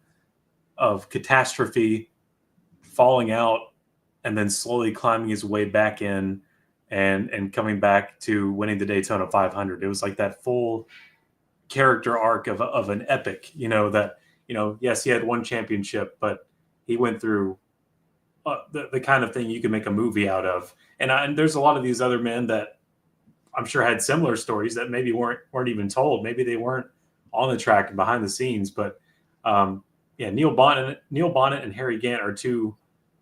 catastrophe, falling out, and then slowly climbing his way back in and coming back to winning the Daytona 500. It was like that full character arc of an epic, yes, he had one championship, but he went through the kind of thing you can make a movie out of. And there's a lot of these other men that I'm sure had similar stories that maybe weren't even told. Maybe they weren't on the track and behind the scenes, but Neil Bonnet and Harry Gant are two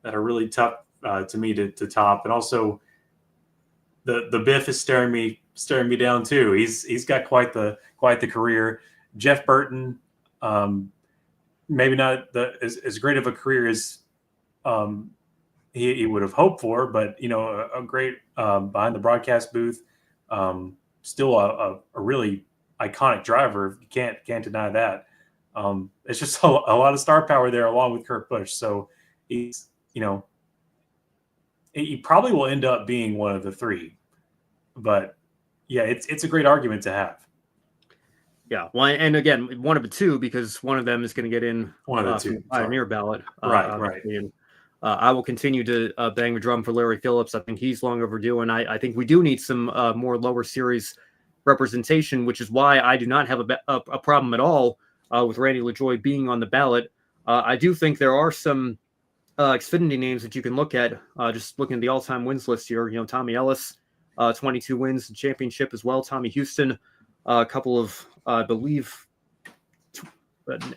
that are really tough to me to top. And also the Biff is staring me down too. He's got quite the career. Jeff Burton, maybe not as great of a career as he would have hoped for, but a great behind the broadcast booth, still a really iconic driver. You can't deny that. It's just a lot of star power there, along with Kurt Busch. So he's he probably will end up being one of the three. But it's a great argument to have. Yeah, well, and again, one of the two, because one of them is going to get in one of the two Pioneer ballot. Right. And, I will continue to bang the drum for Larry Phillips. I think he's long overdue, and I think we do need some more lower series representation, which is why I do not have a problem at all with Randy LaJoie being on the ballot. I do think there are some Xfinity names that you can look at. Just looking at the all-time wins list here, Tommy Ellis, 22 wins, championship as well. Tommy Houston, a couple of, I believe.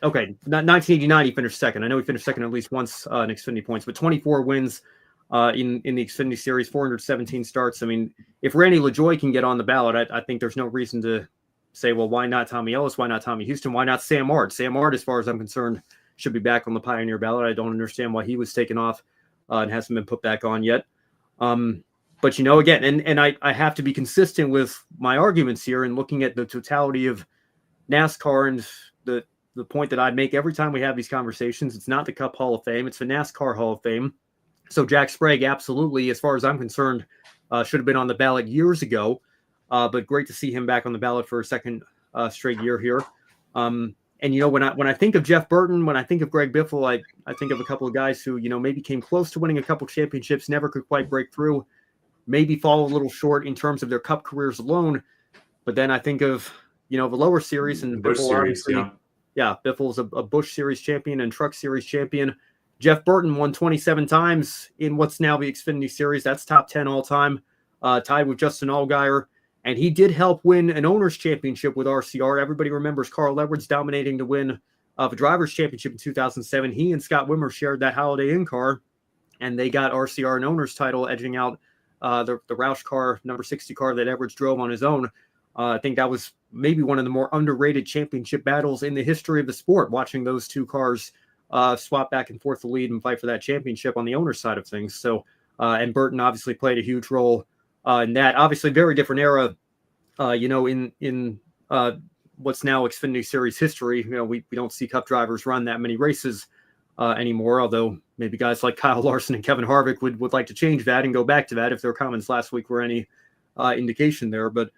Okay, 1989 he finished second. I know he finished second at least once in Xfinity points, but 24 wins in the Xfinity Series, 417 starts. I mean, if Randy LaJoie can get on the ballot, I think there's no reason to say, well, why not Tommy Ellis? Why not Tommy Houston? Why not Sam Ard? Sam Ard, as far as I'm concerned, should be back on the Pioneer ballot. I don't understand why he was taken off and hasn't been put back on yet. But, again, and I have to be consistent with my arguments here and looking at the totality of NASCAR and the point that I make every time we have these conversations. It's not the Cup Hall of Fame. It's the NASCAR Hall of Fame. So Jack Sprague, absolutely, as far as I'm concerned, should have been on the ballot years ago. But great to see him back on the ballot for a second straight year here. And, when I think of Jeff Burton, when I think of Greg Biffle, I think of a couple of guys who, maybe came close to winning a couple championships, never could quite break through, maybe fall a little short in terms of their Cup careers alone. But then I think of, the lower series and Busch Series, Biffle's a Busch Series champion and Truck Series champion. Jeff Burton won 27 times in what's now the Xfinity Series. That's top 10 all time, tied with Justin Allgaier. And he did help win an owner's championship with RCR. Everybody remembers Carl Edwards dominating the win of a driver's championship in 2007. He and Scott Wimmer shared that holiday in car, and they got RCR an owner's title, edging out the Roush car, number 60 car that Edwards drove on his own. I think that was maybe one of the more underrated championship battles in the history of the sport, watching those two cars swap back and forth the lead and fight for that championship on the owner's side of things. So, and Burton obviously played a huge role in that. Obviously, very different era, in what's now Xfinity Series history. We don't see Cup drivers run that many races anymore, although maybe guys like Kyle Larson and Kevin Harvick would like to change that and go back to that if their comments last week were any indication there. But,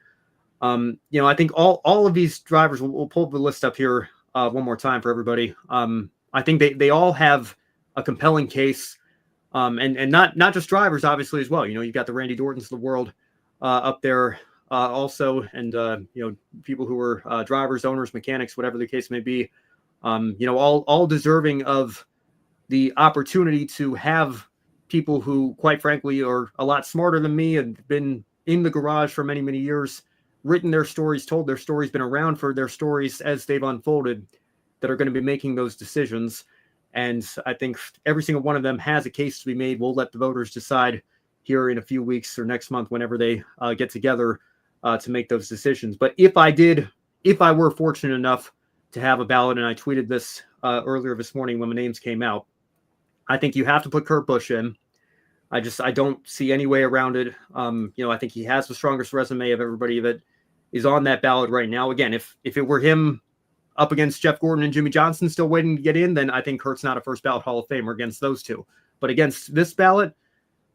I think all of these drivers, we'll pull the list up here one more time for everybody. I think they all have a compelling case, and not just drivers, obviously, as well. You've got the Randy Dortons of the world up there also, and, people who are drivers, owners, mechanics, whatever the case may be, all deserving of the opportunity to have people who, quite frankly, are a lot smarter than me and been in the garage for many, many years, written their stories, told their stories, been around for their stories as they've unfolded, that are going to be making those decisions. And I think every single one of them has a case to be made. We'll let the voters decide here in a few weeks or next month, whenever they get together to make those decisions. But if I were fortunate enough to have a ballot, and I tweeted this earlier this morning when my names came out, I think you have to put Kurt Busch in. I don't see any way around it. I think he has the strongest resume of everybody that is on that ballot right now. Again, if it were him up against Jeff Gordon and Jimmy Johnson still waiting to get in, then I think Kurt's not a first ballot Hall of Famer against those two. But against this ballot,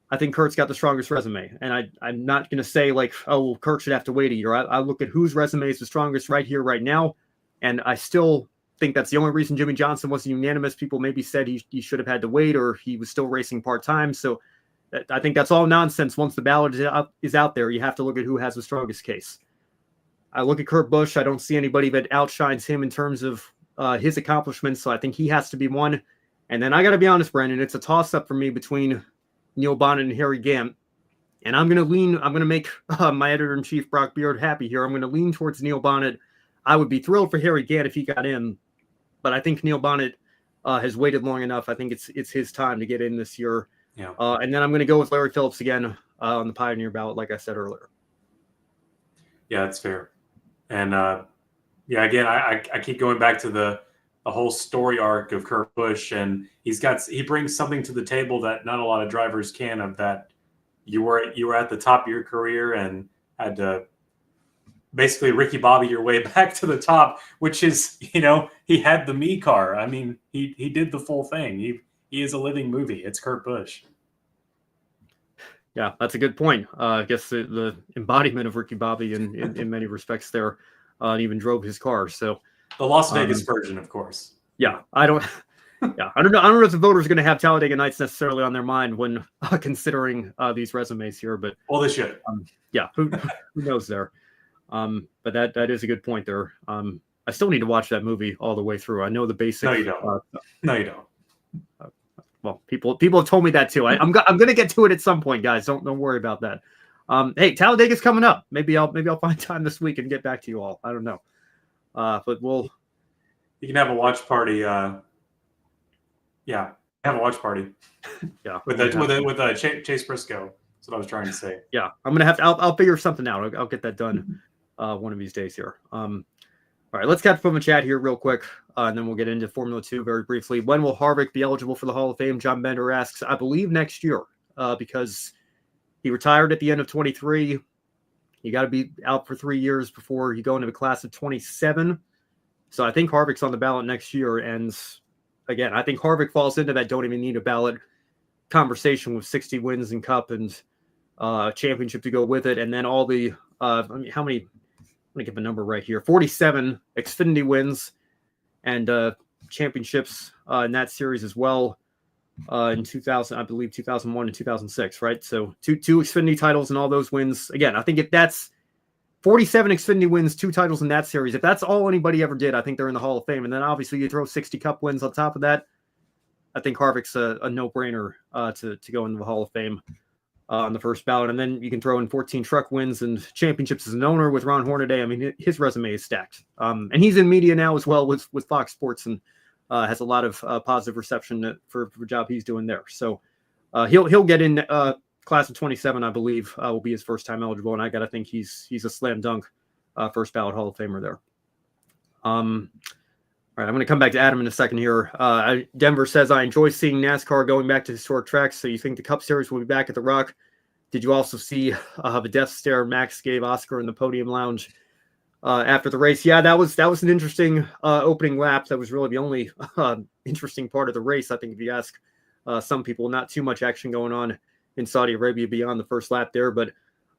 I think Kurt's got the strongest resume. And I'm not going to say like, oh, Kurt should have to wait a year. I look at whose resume is the strongest right here, right now. And I still think that's the only reason Jimmy Johnson wasn't unanimous. People maybe said he should have had to wait, or he was still racing part-time. So I think that's all nonsense. Once the ballot is out there, you have to look at who has the strongest case. I look at Kurt Busch. I don't see anybody that outshines him in terms of his accomplishments. So I think he has to be one. And then I got to be honest, Brennan, it's a toss-up for me between Neil Bonnet and Harry Gant. And I'm going to make my editor-in-chief, Brock Beard, happy here. I'm going to lean towards Neil Bonnet. I would be thrilled for Harry Gant if he got in. But I think Neil Bonnet has waited long enough. I think it's his time to get in this year. Yeah. And then I'm going to go with Larry Phillips again on the Pioneer ballot, like I said earlier. Yeah, that's fair. And again, I keep going back to the whole story arc of Kurt Busch, and he brings something to the table that not a lot of drivers can. Of that, you were at the top of your career and had to basically Ricky Bobby your way back to the top, which is, he had the me car. I mean, he did the full thing. He is a living movie. It's Kurt Busch. Yeah, that's a good point. I guess the embodiment of Ricky Bobby in many respects there, and even drove his car. So the Las Vegas version, of course. Yeah, I don't know if the voters are going to have Talladega Nights necessarily on their mind when considering these resumes here, but they should. Who knows there? But that is a good point there. I still need to watch that movie all the way through. I know the basic. No, you don't. No, you don't. Well, people have told me that too. I'm going to get to it at some point, guys. Don't worry about that. Hey, Talladega's coming up. Maybe I'll find time this week and get back to you all. I don't know. But you can have a watch party. Have a watch party. Yeah, with Chase Briscoe. That's what I was trying to say. Yeah, I'm gonna have to. I'll figure something out. I'll get that done one of these days here. All right, let's catch from the chat here real quick, and then we'll get into Formula 2 very briefly. When will Harvick be eligible for the Hall of Fame? John Bender asks. I believe next year, because he retired at the end of 23. You got to be out for 3 years before you go into the class of 27. So I think Harvick's on the ballot next year. And again, I think Harvick falls into that don't even need a ballot conversation with 60 wins in Cup and championship to go with it. And then all the, how many, let me get the number right here, 47 Xfinity wins and championships in that series as well in 2000, I believe 2001 and 2006, right? So two Xfinity titles and all those wins. Again, I think if that's 47 Xfinity wins, 2 titles in that series, if that's all anybody ever did, I think they're in the Hall of Fame. And then obviously you throw 60 Cup wins on top of that. I think Harvick's a no-brainer to go into the Hall of Fame. on the first ballot. And then you can throw in 14 truck wins and championships as an owner with Ron Hornaday. I mean, his resume is stacked. And he's in media now as well with Fox Sports, and has a lot of positive reception for the job he's doing there. So he'll get in class of 27, I believe, will be his first time eligible. And I got to think he's a slam dunk first ballot Hall of Famer there. All right, I'm going to come back to Adam in a second here. Denver says, I enjoy seeing NASCAR going back to historic tracks. So you think the Cup Series will be back at the Rock? Did you also see the death stare Max gave Oscar in the podium lounge after the race? Yeah, that was an interesting opening lap. That was really the only interesting part of the race, I think, if you ask some people. Not too much action going on in Saudi Arabia beyond the first lap there. But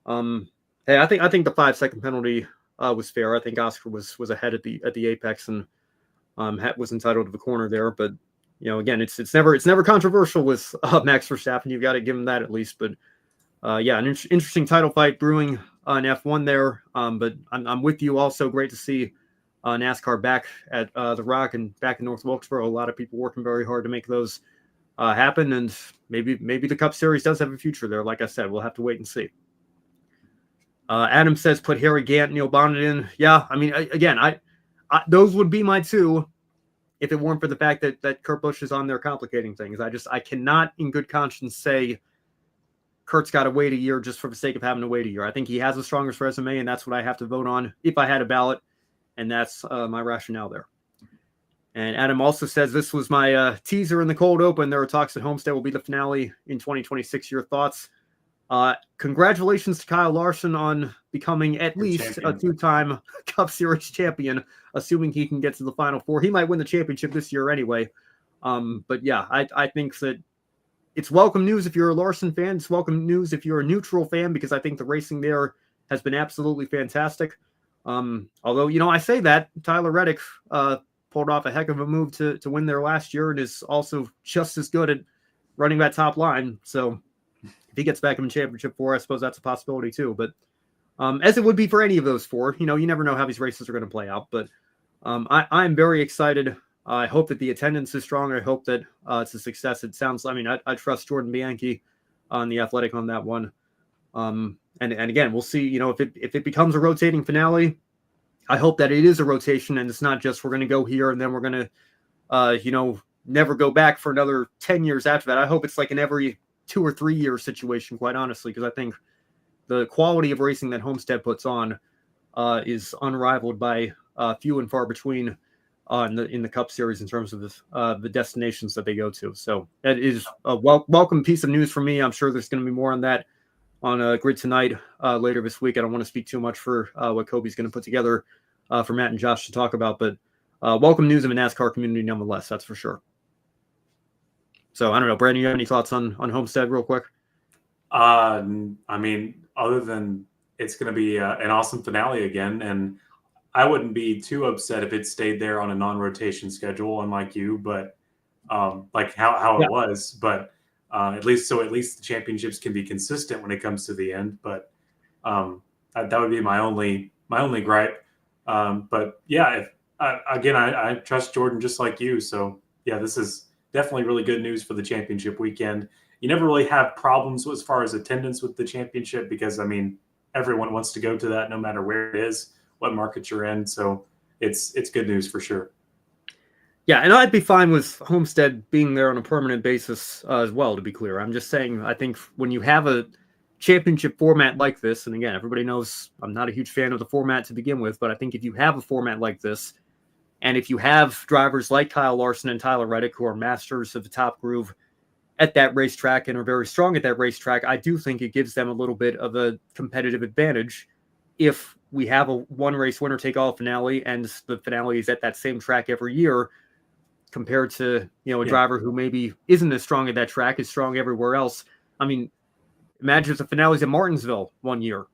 hey, I think the 5-second penalty was fair. I think Oscar was ahead at the apex and was entitled to the corner there. But again, it's never controversial with Max Verstappen. You've got to give him that at least. But yeah, an interesting title fight brewing in F1 there. But I'm with you. Also, great to see NASCAR back at the Rock and back in North Wilkesboro. A lot of people working very hard to make those happen, and maybe the Cup Series does have a future there. Like I said, we'll have to wait and see. Adam says, put Harry Gant, Neil Bonnet in. Yeah, I mean, again, I those would be my two if it weren't for the fact that Kurt Busch is on there complicating things. I cannot in good conscience say Kurt's got to wait a year just for the sake of having to wait a year. I think he has the strongest resume, and that's what I have to vote on if I had a ballot, and that's my rationale there. And Adam also says, this was my teaser in the cold open. There are talks that Homestead will be the finale in 2026. Your thoughts? Congratulations to Kyle Larson on becoming at least a 2-time Cup Series champion, assuming he can get to the Final Four. He might win the championship this year anyway. But yeah, I think that it's welcome news if you're a Larson fan. It's welcome news if you're a neutral fan, because I think the racing there has been absolutely fantastic. Although, I say that Tyler Reddick pulled off a heck of a move to win there last year and is also just as good at running that top line. So if he gets back in the championship 4, I suppose that's a possibility too. But as it would be for any of those 4, you never know how these races are going to play out. But I'm very excited. I hope that the attendance is strong. I hope that it's a success. It sounds, I trust Jordan Bianchi on the Athletic on that one. And again, we'll see, if it becomes a rotating finale, I hope that it is a rotation and it's not just we're going to go here and then we're going to, never go back for another 10 years after that. I hope it's like an every 2 or 3 year situation, quite honestly, because I think the quality of racing that Homestead puts on is unrivaled by few and far between in the Cup Series in terms of the destinations that they go to. So that is a welcome piece of news for me. I'm sure there's going to be more on that on Grid Tonight later this week. I don't want to speak too much for what Kobe's going to put together for Matt and Josh to talk about, but welcome news in the NASCAR community nonetheless, that's for sure. So I don't know, Brandon, you have any thoughts on Homestead real quick? Other than it's going to be an awesome finale again, and I wouldn't be too upset if it stayed there on a non-rotation schedule, unlike you, but like how it was. But at least the championships can be consistent when it comes to the end. But that would be my only gripe. But yeah, I trust Jordan just like you. So yeah, this is definitely really good news for the championship weekend. You never really have problems as far as attendance with the championship because everyone wants to go to that no matter where it is, what market you're in. So it's good news for sure. Yeah, and I'd be fine with Homestead being there on a permanent basis as well, to be clear. I'm just saying, I think when you have a championship format like this, and again, everybody knows I'm not a huge fan of the format to begin with, but I think if you have a format like this, and if you have drivers like Kyle Larson and Tyler Reddick who are masters of the top groove at that racetrack and are very strong at that racetrack, I do think it gives them a little bit of a competitive advantage if we have a one-race winner-take-all finale and the finale is at that same track every year compared to, a driver who maybe isn't as strong at that track, is strong everywhere else. Imagine if the finale's at Martinsville one year.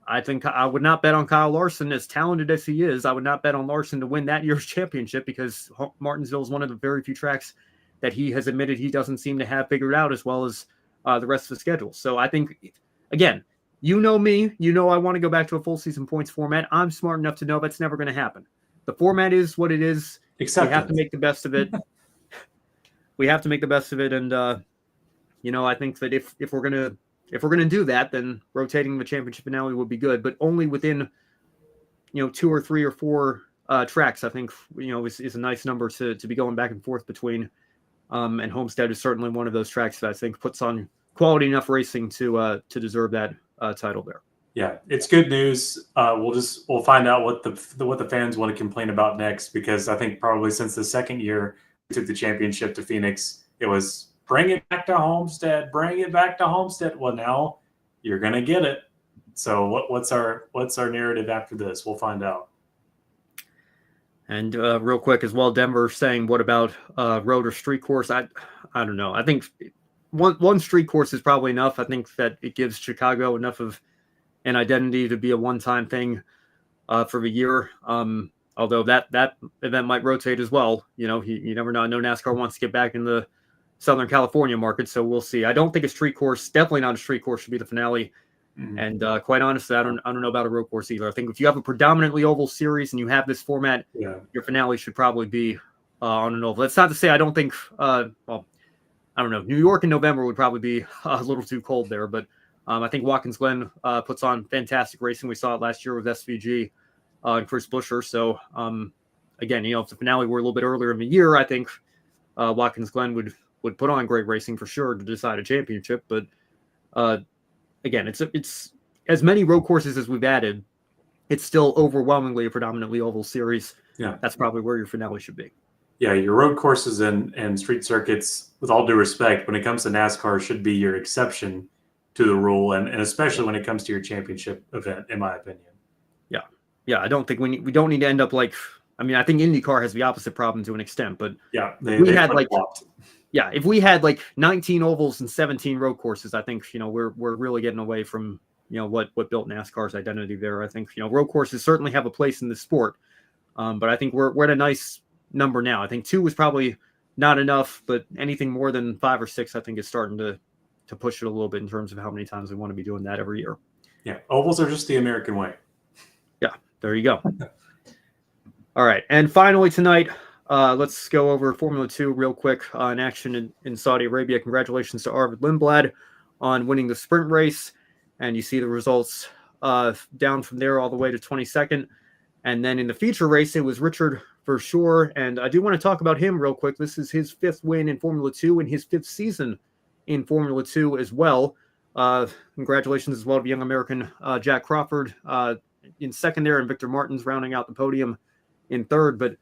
I think I would not bet on Kyle Larson, as talented as he is. I would not bet on Larson to win that year's championship because Martinsville is one of the very few tracks that he has admitted he doesn't seem to have figured out as well as the rest of the schedule. So I think, again, you know me, I want to go back to a full season points format. I'm smart enough to know that's never going to happen. The format is what it is. We have to make the best of it. And, I think that if we're going to if we're going to do that, then rotating the championship finale would be good, but only within 2 or 3 or 4 tracks. I think is a nice number to be going back and forth between. And Homestead is certainly one of those tracks that I think puts on quality enough racing to deserve that title there. Yeah, it's good news. We'll find out what the fans want to complain about next, because I think probably since the second year we took the championship to Phoenix, it was bring it back to Homestead, bring it back to Homestead. Well, now you're gonna get it. So what's our narrative after this? We'll find out. And real quick as well, Denver saying, what about road or street course? I don't know. I think one street course is probably enough. I think that it gives Chicago enough of an identity to be a one-time thing for the year. Although that event might rotate as well. You never know. I know NASCAR wants to get back in the Southern California market, so we'll see. I don't think a street course, definitely not a street course, should be the finale. Mm-hmm. And quite honestly, I don't know about a road course either. I think if you have a predominantly oval series and you have this format, your finale should probably be on an oval. That's not to say I don't think. I don't know. New York in November would probably be a little too cold there, but I think Watkins Glen puts on fantastic racing. We saw it last year with SVG and Chris Buescher. So again, if the finale were a little bit earlier in the year, I think Watkins Glen would put on great racing for sure to decide a championship. But again, it's as many road courses as we've added. It's still overwhelmingly a predominantly oval series. Yeah, that's probably where your finale should be. Yeah, your road courses and street circuits, with all due respect, when it comes to NASCAR, should be your exception to the rule, and especially when it comes to your championship event, in my opinion. Yeah, I don't think we don't need to end up like. I mean, I think IndyCar has the opposite problem to an extent, but if we had like 19 ovals and 17 road courses, I think we're really getting away from what built NASCAR's identity there. I think road courses certainly have a place in the sport, but I think we're at a nice number now. I think 2 was probably not enough, but anything more than 5 or 6, I think is starting to push it a little bit in terms of how many times we want to be doing that every year. Yeah, ovals are just the American way. Yeah, there you go. All right, and finally tonight, let's go over Formula 2 real quick in action in Saudi Arabia. Congratulations to Arvid Lindblad on winning the sprint race, and you see the results down from there all the way to 22nd. And then in the feature race, it was Richard Verschoor, and I do want to talk about him real quick. This is his 5th win in Formula 2 and his 5th season in Formula 2 as well. Congratulations as well to young American Jack Crawford in second there, and Victor Martins rounding out the podium in third. But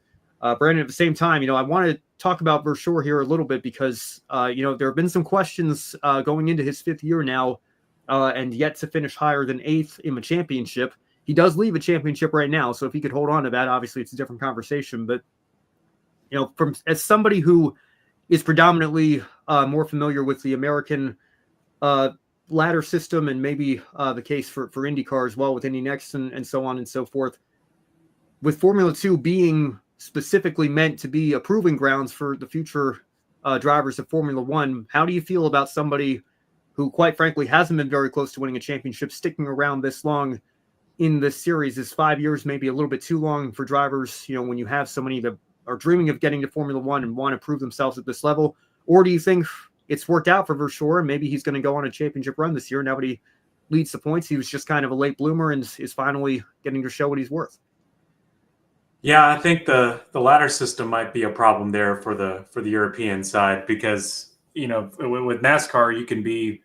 Brandon, at the same time, I want to talk about Verschoor here a little bit because, there have been some questions going into his 5th year now and yet to finish higher than 8th in the championship. He does leave a championship right now, so if he could hold on to that, obviously it's a different conversation. But, as somebody who is predominantly more familiar with the American ladder system and maybe the case for IndyCar as well with Indy Next and so on and so forth, with Formula 2 being specifically meant to be a proving grounds for the future drivers of Formula 1, how do you feel about somebody who, quite frankly, hasn't been very close to winning a championship, sticking around this long in this series? Is 5 years maybe a little bit too long for drivers, when you have so many that are dreaming of getting to Formula 1 and want to prove themselves at this level? Or do you think it's worked out for Verschoor and maybe he's going to go on a championship run this year? Now that he leads the points, he was just kind of a late bloomer and is finally getting to show what he's worth. Yeah, I think the ladder system might be a problem there for the European side because, with NASCAR, you can be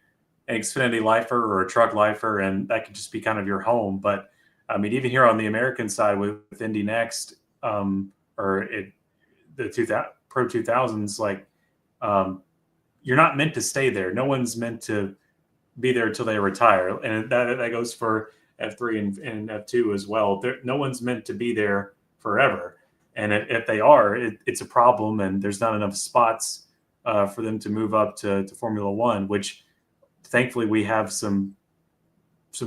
an Xfinity lifer or a truck lifer, and that could just be kind of your home. But, I mean, even here on the American side with Indy Next Pro 2000s, you're not meant to stay there. No one's meant to be there until they retire. And that goes for F3 and F2 as well. No one's meant to be there forever. And if they are, it's a problem, and there's not enough spots for them to move up to Formula 1, which thankfully we have some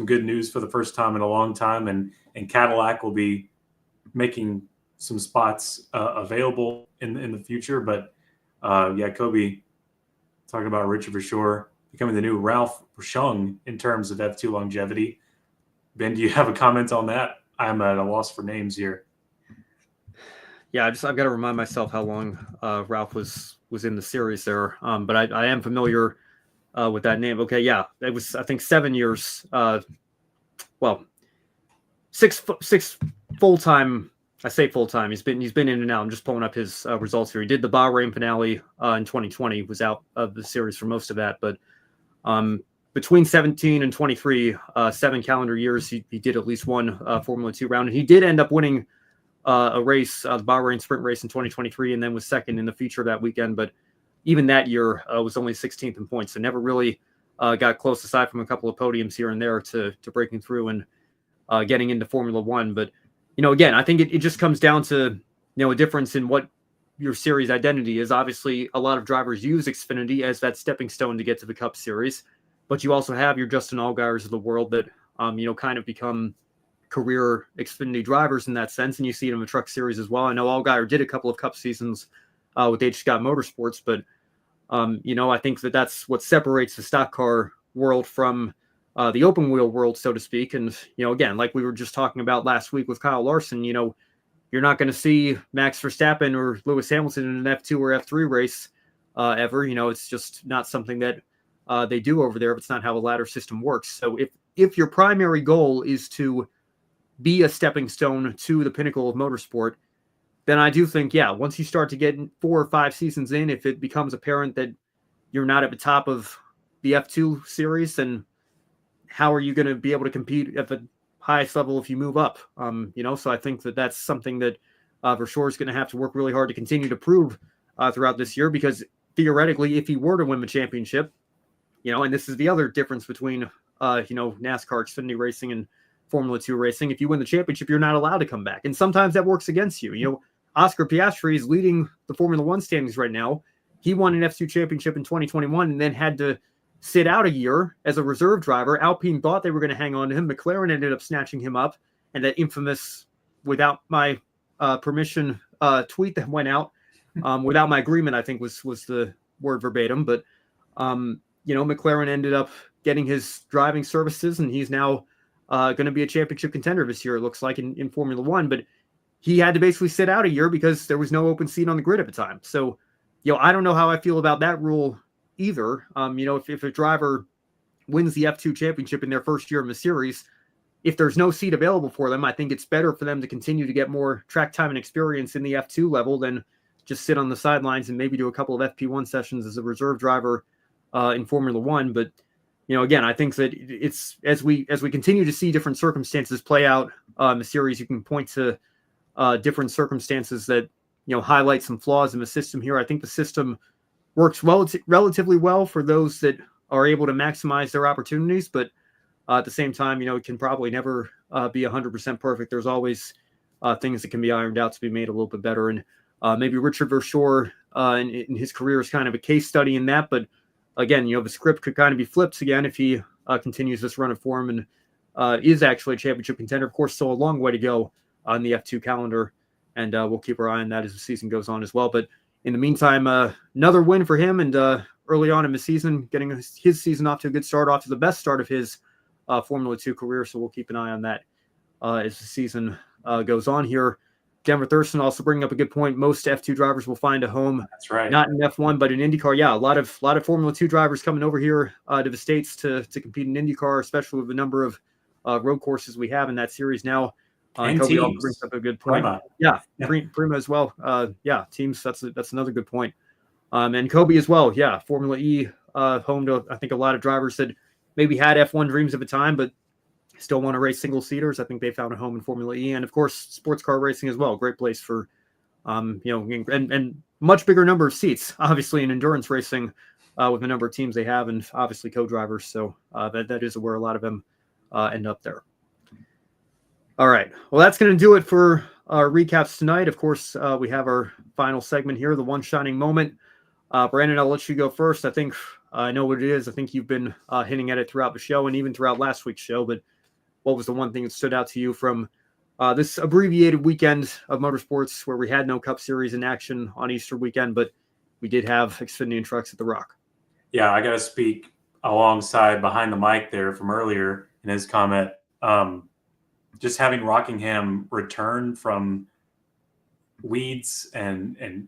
good news for the first time in a long time, and Cadillac will be making some spots available in the future. But Kobe, talking about Richard Verschoor becoming the new Ralph Boschung in terms of F2 longevity. Ben, do you have a comment on that? I'm at a loss for names here. Yeah, I've got to remind myself how long Ralph was in the series there. But I am familiar with that name. Okay, yeah, it was, I think, 7 years. Well, six full time. I say full time. He's been in and out. I'm just pulling up his results here. He did the Bahrain finale in 2020. Was out of the series for most of that, but between 17 and 23, 7 calendar years, he did at least one Formula 2 round, and he did end up winning a race, the Bahrain sprint race in 2023, and then was second in the feature that weekend. But even that year was only 16th in points, so never really got close, aside from a couple of podiums here and there, to breaking through and getting into Formula One. But again, I think it just comes down to a difference in what your series identity is. Obviously, a lot of drivers use Xfinity as that stepping stone to get to the Cup Series, but you also have your Justin Allgaiers of the world that kind of become career Xfinity drivers in that sense, and you see it in the Truck Series as well. I know Allgaier did a couple of Cup seasons with H. Scott Motorsports, but I think that's what separates the stock car world from the open wheel world, so to speak. And again, like we were just talking about last week with Kyle Larson, you're not going to see Max Verstappen or Lewis Hamilton in an F2 or F3 race ever. It's just not something that they do over there. It's not how the ladder system works. So if your primary goal is to be a stepping stone to the pinnacle of motorsport, then I do think, once you start to get 4 or 5 seasons in, if it becomes apparent that you're not at the top of the F2 series, then how are you going to be able to compete at the highest level if you move up? So I think that's something that Verschoor is going to have to work really hard to continue to prove throughout this year, because theoretically, if he were to win the championship, and this is the other difference between, NASCAR Xfinity racing and Formula 2 racing. If you win the championship, you're not allowed to come back. And sometimes that works against you. Oscar Piastri is leading the Formula 1 standings right now. He won an F2 championship in 2021 and then had to sit out a year as a reserve driver. Alpine thought they were going to hang on to him. McLaren ended up snatching him up. And that infamous, without my permission, tweet that went out, without my agreement, I think was the word verbatim. But, McLaren ended up getting his driving services, and he's now going to be a championship contender this year, it looks like, in Formula One. But he had to basically sit out a year because there was no open seat on the grid at the time. So, I don't know how I feel about that rule either. If a driver wins the F2 championship in their first year in the series, if there's no seat available for them, I think it's better for them to continue to get more track time and experience in the F2 level than just sit on the sidelines and maybe do a couple of FP1 sessions as a reserve driver in Formula One. But again, I think that it's as we continue to see different circumstances play out in the series, you can point to different circumstances that highlight some flaws in the system here. I think the system works relatively well for those that are able to maximize their opportunities, but at the same time, it can probably never be 100% perfect. There's always things that can be ironed out to be made a little bit better. And maybe Richard Verschoor in his career is kind of a case study in that. But again, the script could kind of be flipped again if he continues this run of form and is actually a championship contender. Of course, still a long way to go on the F2 calendar, and we'll keep our eye on that as the season goes on as well. But in the meantime, another win for him, and early on in the season, getting his season off to a good start, off to the best start of his Formula 2 career. So we'll keep an eye on that as the season goes on here. Denver Thurston also bringing up a good point. Most F2 drivers will find a home. That's right. Not in F1, but in IndyCar. Yeah, a lot of Formula 2 drivers coming over here to the States to compete in IndyCar, especially with the number of road courses we have in that series now. And Kobe teams. also brings up a good point. Prima as well. Teams. That's another good point. And Kobe as well. Yeah, Formula E home to, I think, a lot of drivers that maybe had F1 dreams at the time, but still want to race single seaters. I think they found a home in Formula E, and of course, sports car racing as well. Great place for, and much bigger number of seats, obviously, in endurance racing with the number of teams they have, and obviously co-drivers. So that is where a lot of them end up there. All right. Well, that's going to do it for our recaps tonight. Of course, we have our final segment here, the one shining moment. Brandon, I'll let you go first. I think I know what it is. I think you've been hinting at it throughout the show and even throughout last week's show. But what was the one thing that stood out to you from this abbreviated weekend of motorsports where we had no Cup Series in action on Easter weekend, but we did have Xfinity and trucks at the Rock? Yeah, I got to speak alongside behind the mic there from earlier in his comment. Just having Rockingham return from weeds and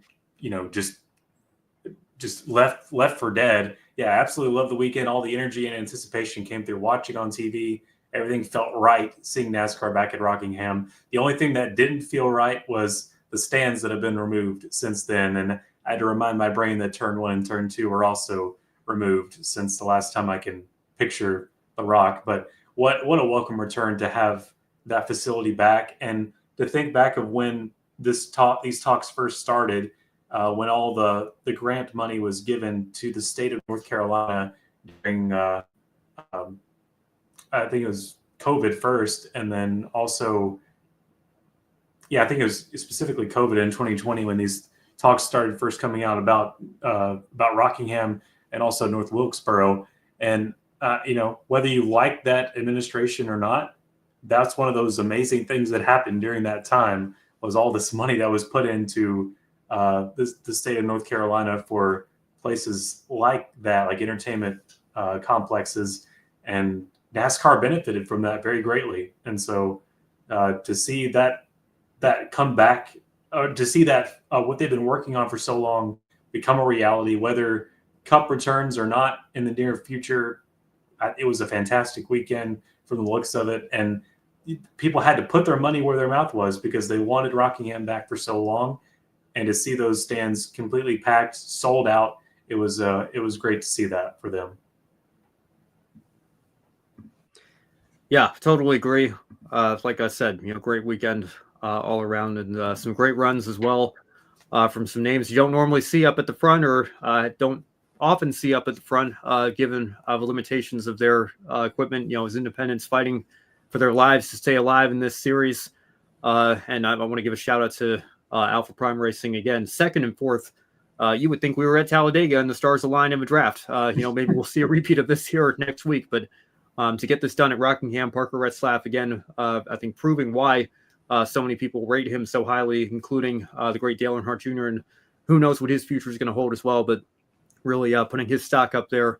just left for dead yeah, I absolutely love the weekend. All the energy and anticipation came through watching on TV. Everything felt right seeing NASCAR back at Rockingham. The only thing that didn't feel right was the stands that have been removed since then. And I had to remind my brain that turn 1 and turn 2 were also removed since the last time I can picture the Rock. But what a welcome return to have that facility back, and to think back of when these talks first started, when all the grant money was given to the state of North Carolina during I think it was COVID first, and then also, yeah, I think it was specifically COVID in 2020 when these talks started first coming out about Rockingham and also North Wilkesboro. And whether you like that administration or not, that's one of those amazing things that happened during that time, was all this money that was put into the state of North Carolina for places like that, like entertainment complexes, and NASCAR benefited from that very greatly. And so to see that come back, to see that what they've been working on for so long become a reality, whether Cup returns or not in the near future, it was a fantastic weekend from the looks of it. And people had to put their money where their mouth was because they wanted Rockingham back for so long. And to see those stands completely packed, sold out, it was great to see that for them. Yeah, totally agree. Like I said, great weekend all around, and some great runs as well from some names you don't normally see up at the front, or don't often see up at the front, given the limitations of their equipment. As independents fighting for their lives to stay alive in this series. And I want to give a shout out to Alpha Prime Racing again, second and fourth. You would think we were at Talladega and the stars aligned in a draft. Maybe we'll see a repeat of this here next week, but to get this done at Rockingham, Parker Retzlaff again, I think proving why so many people rate him so highly, including the great Dale Earnhardt Jr. And who knows what his future is going to hold as well. But really putting his stock up there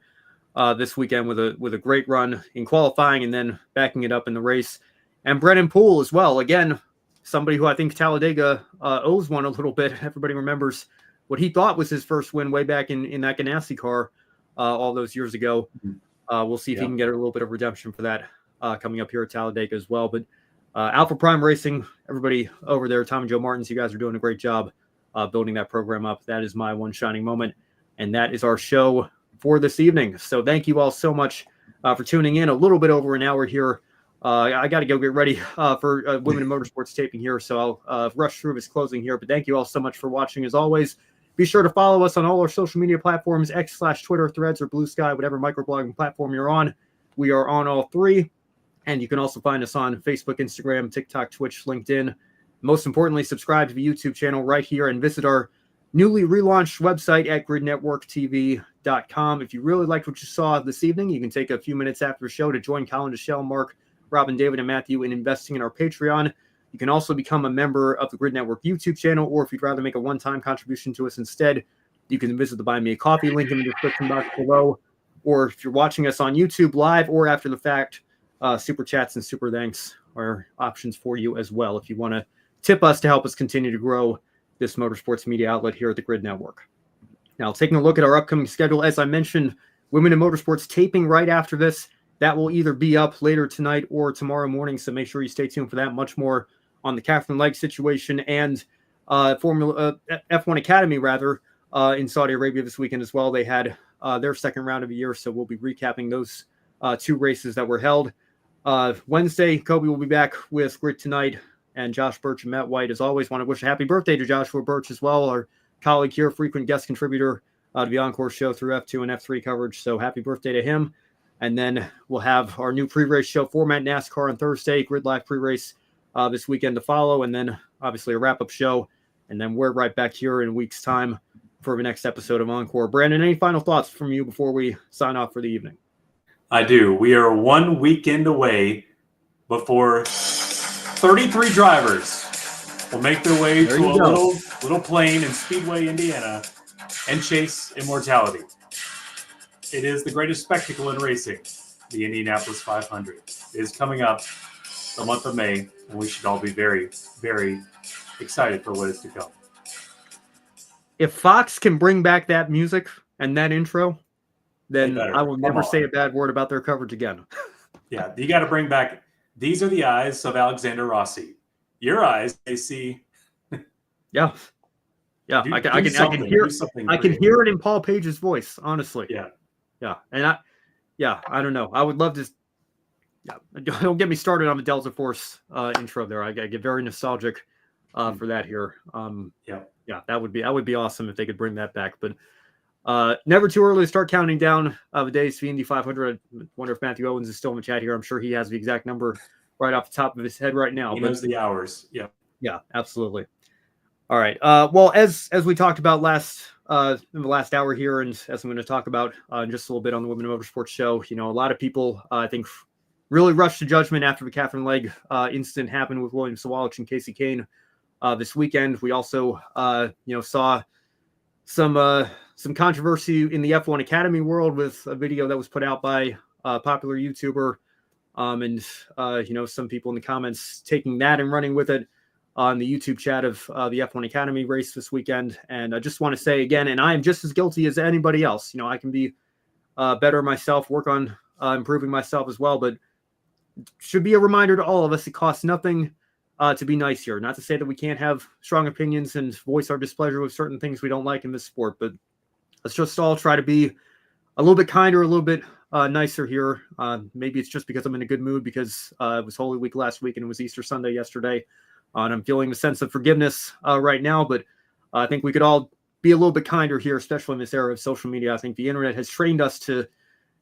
this weekend with a great run in qualifying and then backing it up in the race. And Brennan Poole as well. Again, somebody who I think Talladega owes one a little bit. Everybody remembers what he thought was his first win way back in that Ganassi car all those years ago. We'll see if he can get a little bit of redemption for that coming up here at Talladega as well. But Alpha Prime Racing, everybody over there, Tom and Joe Martins, you guys are doing a great job building that program up. That is my one shining moment. And that is our show for this evening. So thank you all so much for tuning in. A little bit over an hour here. I got to go get ready for Women in Motorsports taping here. So I'll rush through this closing here. But thank you all so much for watching as always. Be sure to follow us on all our social media platforms, X/Twitter, Threads, or Blue Sky, whatever microblogging platform you're on. We are on all three. And you can also find us on Facebook, Instagram, TikTok, Twitch, LinkedIn. Most importantly, subscribe to the YouTube channel right here and visit our newly relaunched website at gridnetworktv.com. If you really liked what you saw this evening, you can take a few minutes after the show to join Colin, Michelle, Mark, Robin, David, and Matthew in investing in our Patreon. You can also become a member of the Grid Network YouTube channel, or if you'd rather make a one-time contribution to us instead, you can visit the Buy Me a Coffee link in the description box below. Or if you're watching us on YouTube live or after the fact, super chats and super thanks are options for you as well if you want to tip us to help us continue to grow this motorsports media outlet here at the Grid Network. Now, taking a look at our upcoming schedule, as I mentioned, Women in Motorsports taping right after this. That will either be up later tonight or tomorrow morning, so make sure you stay tuned for that. Much more on the Katherine Legge situation and Formula F1 Academy, rather, in Saudi Arabia this weekend as well. They had their second round of the year, so we'll be recapping those two races that were held. Wednesday, Kobe will be back with Grid Tonight, and Josh Birch and Matt White. As always, want to wish a happy birthday to Joshua Birch as well, our colleague here, frequent guest contributor to the Encore show through F2 and F3 coverage. So happy birthday to him. And then we'll have our new pre-race show format, NASCAR on Thursday, Grid Live pre-race this weekend to follow, and then obviously a wrap-up show. And then we're right back here in a week's time for the next episode of Encore. Brandon, any final thoughts from you before we sign off for the evening? I do. We are 1 weekend away before 33 drivers will make their way to a little plane in Speedway, Indiana, and chase immortality. It is the greatest spectacle in racing, the Indianapolis 500. It is coming up the month of May, and we should all be very, very excited for what is to come. If Fox can bring back that music and that intro, then I will never say a bad word about their coverage again. Yeah, you got to bring back. These are the eyes of Alexander Rossi. Your eyes, they see. Yeah. Yeah, I can hear it in Paul Page's voice, honestly. Yeah. Yeah. And I don't know. I would love to. Yeah, don't get me started on the Delta Force intro there. I get very nostalgic for that here. Yeah, that would be awesome if they could bring that back. But never too early to start counting down the days for Indy 500. I wonder if Matthew Owens is still in the chat here. I'm sure he has the exact number right off the top of his head right now. He knows the hours. Yeah. Yeah, absolutely. All right. Well, as we talked about in the last hour here, and as I'm going to talk about just a little bit on the Women in Motorsports show, a lot of people I think really rushed to judgment after the Katherine Legge incident happened with William Sawalich and Kasey Kahne this weekend. We also saw some controversy in the F1 Academy world with a video that was put out by a popular YouTuber, and some people in the comments taking that and running with it on the YouTube chat of the F1 Academy race this weekend. And I just want to say again, and I am just as guilty as anybody else. I can be better myself, work on improving myself as well, but it should be a reminder to all of us, it costs nothing to be nice here. Not to say that we can't have strong opinions and voice our displeasure with certain things we don't like in this sport, but let's just all try to be a little bit kinder, a little bit nicer here. Maybe it's just because I'm in a good mood because it was Holy Week last week and it was Easter Sunday yesterday. And I'm feeling a sense of forgiveness right now, but I think we could all be a little bit kinder here, especially in this era of social media. I think the internet has trained us to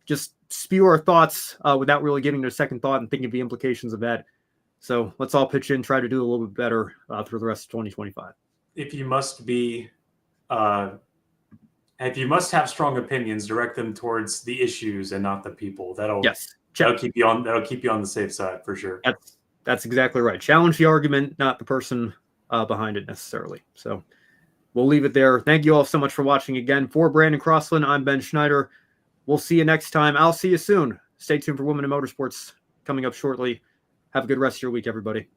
just spew our thoughts without really giving it a second thought and thinking of the implications of that. So let's all pitch in, try to do a little bit better through the rest of 2025. If you must have strong opinions, direct them towards the issues and not the people. That'll keep you on the safe side for sure. That's exactly right. Challenge the argument, not the person behind it necessarily. So we'll leave it there. Thank you all so much for watching again. For Brandon Crossland, I'm Ben Schneider. We'll see you next time. I'll see you soon. Stay tuned for Women in Motorsports coming up shortly. Have a good rest of your week, everybody.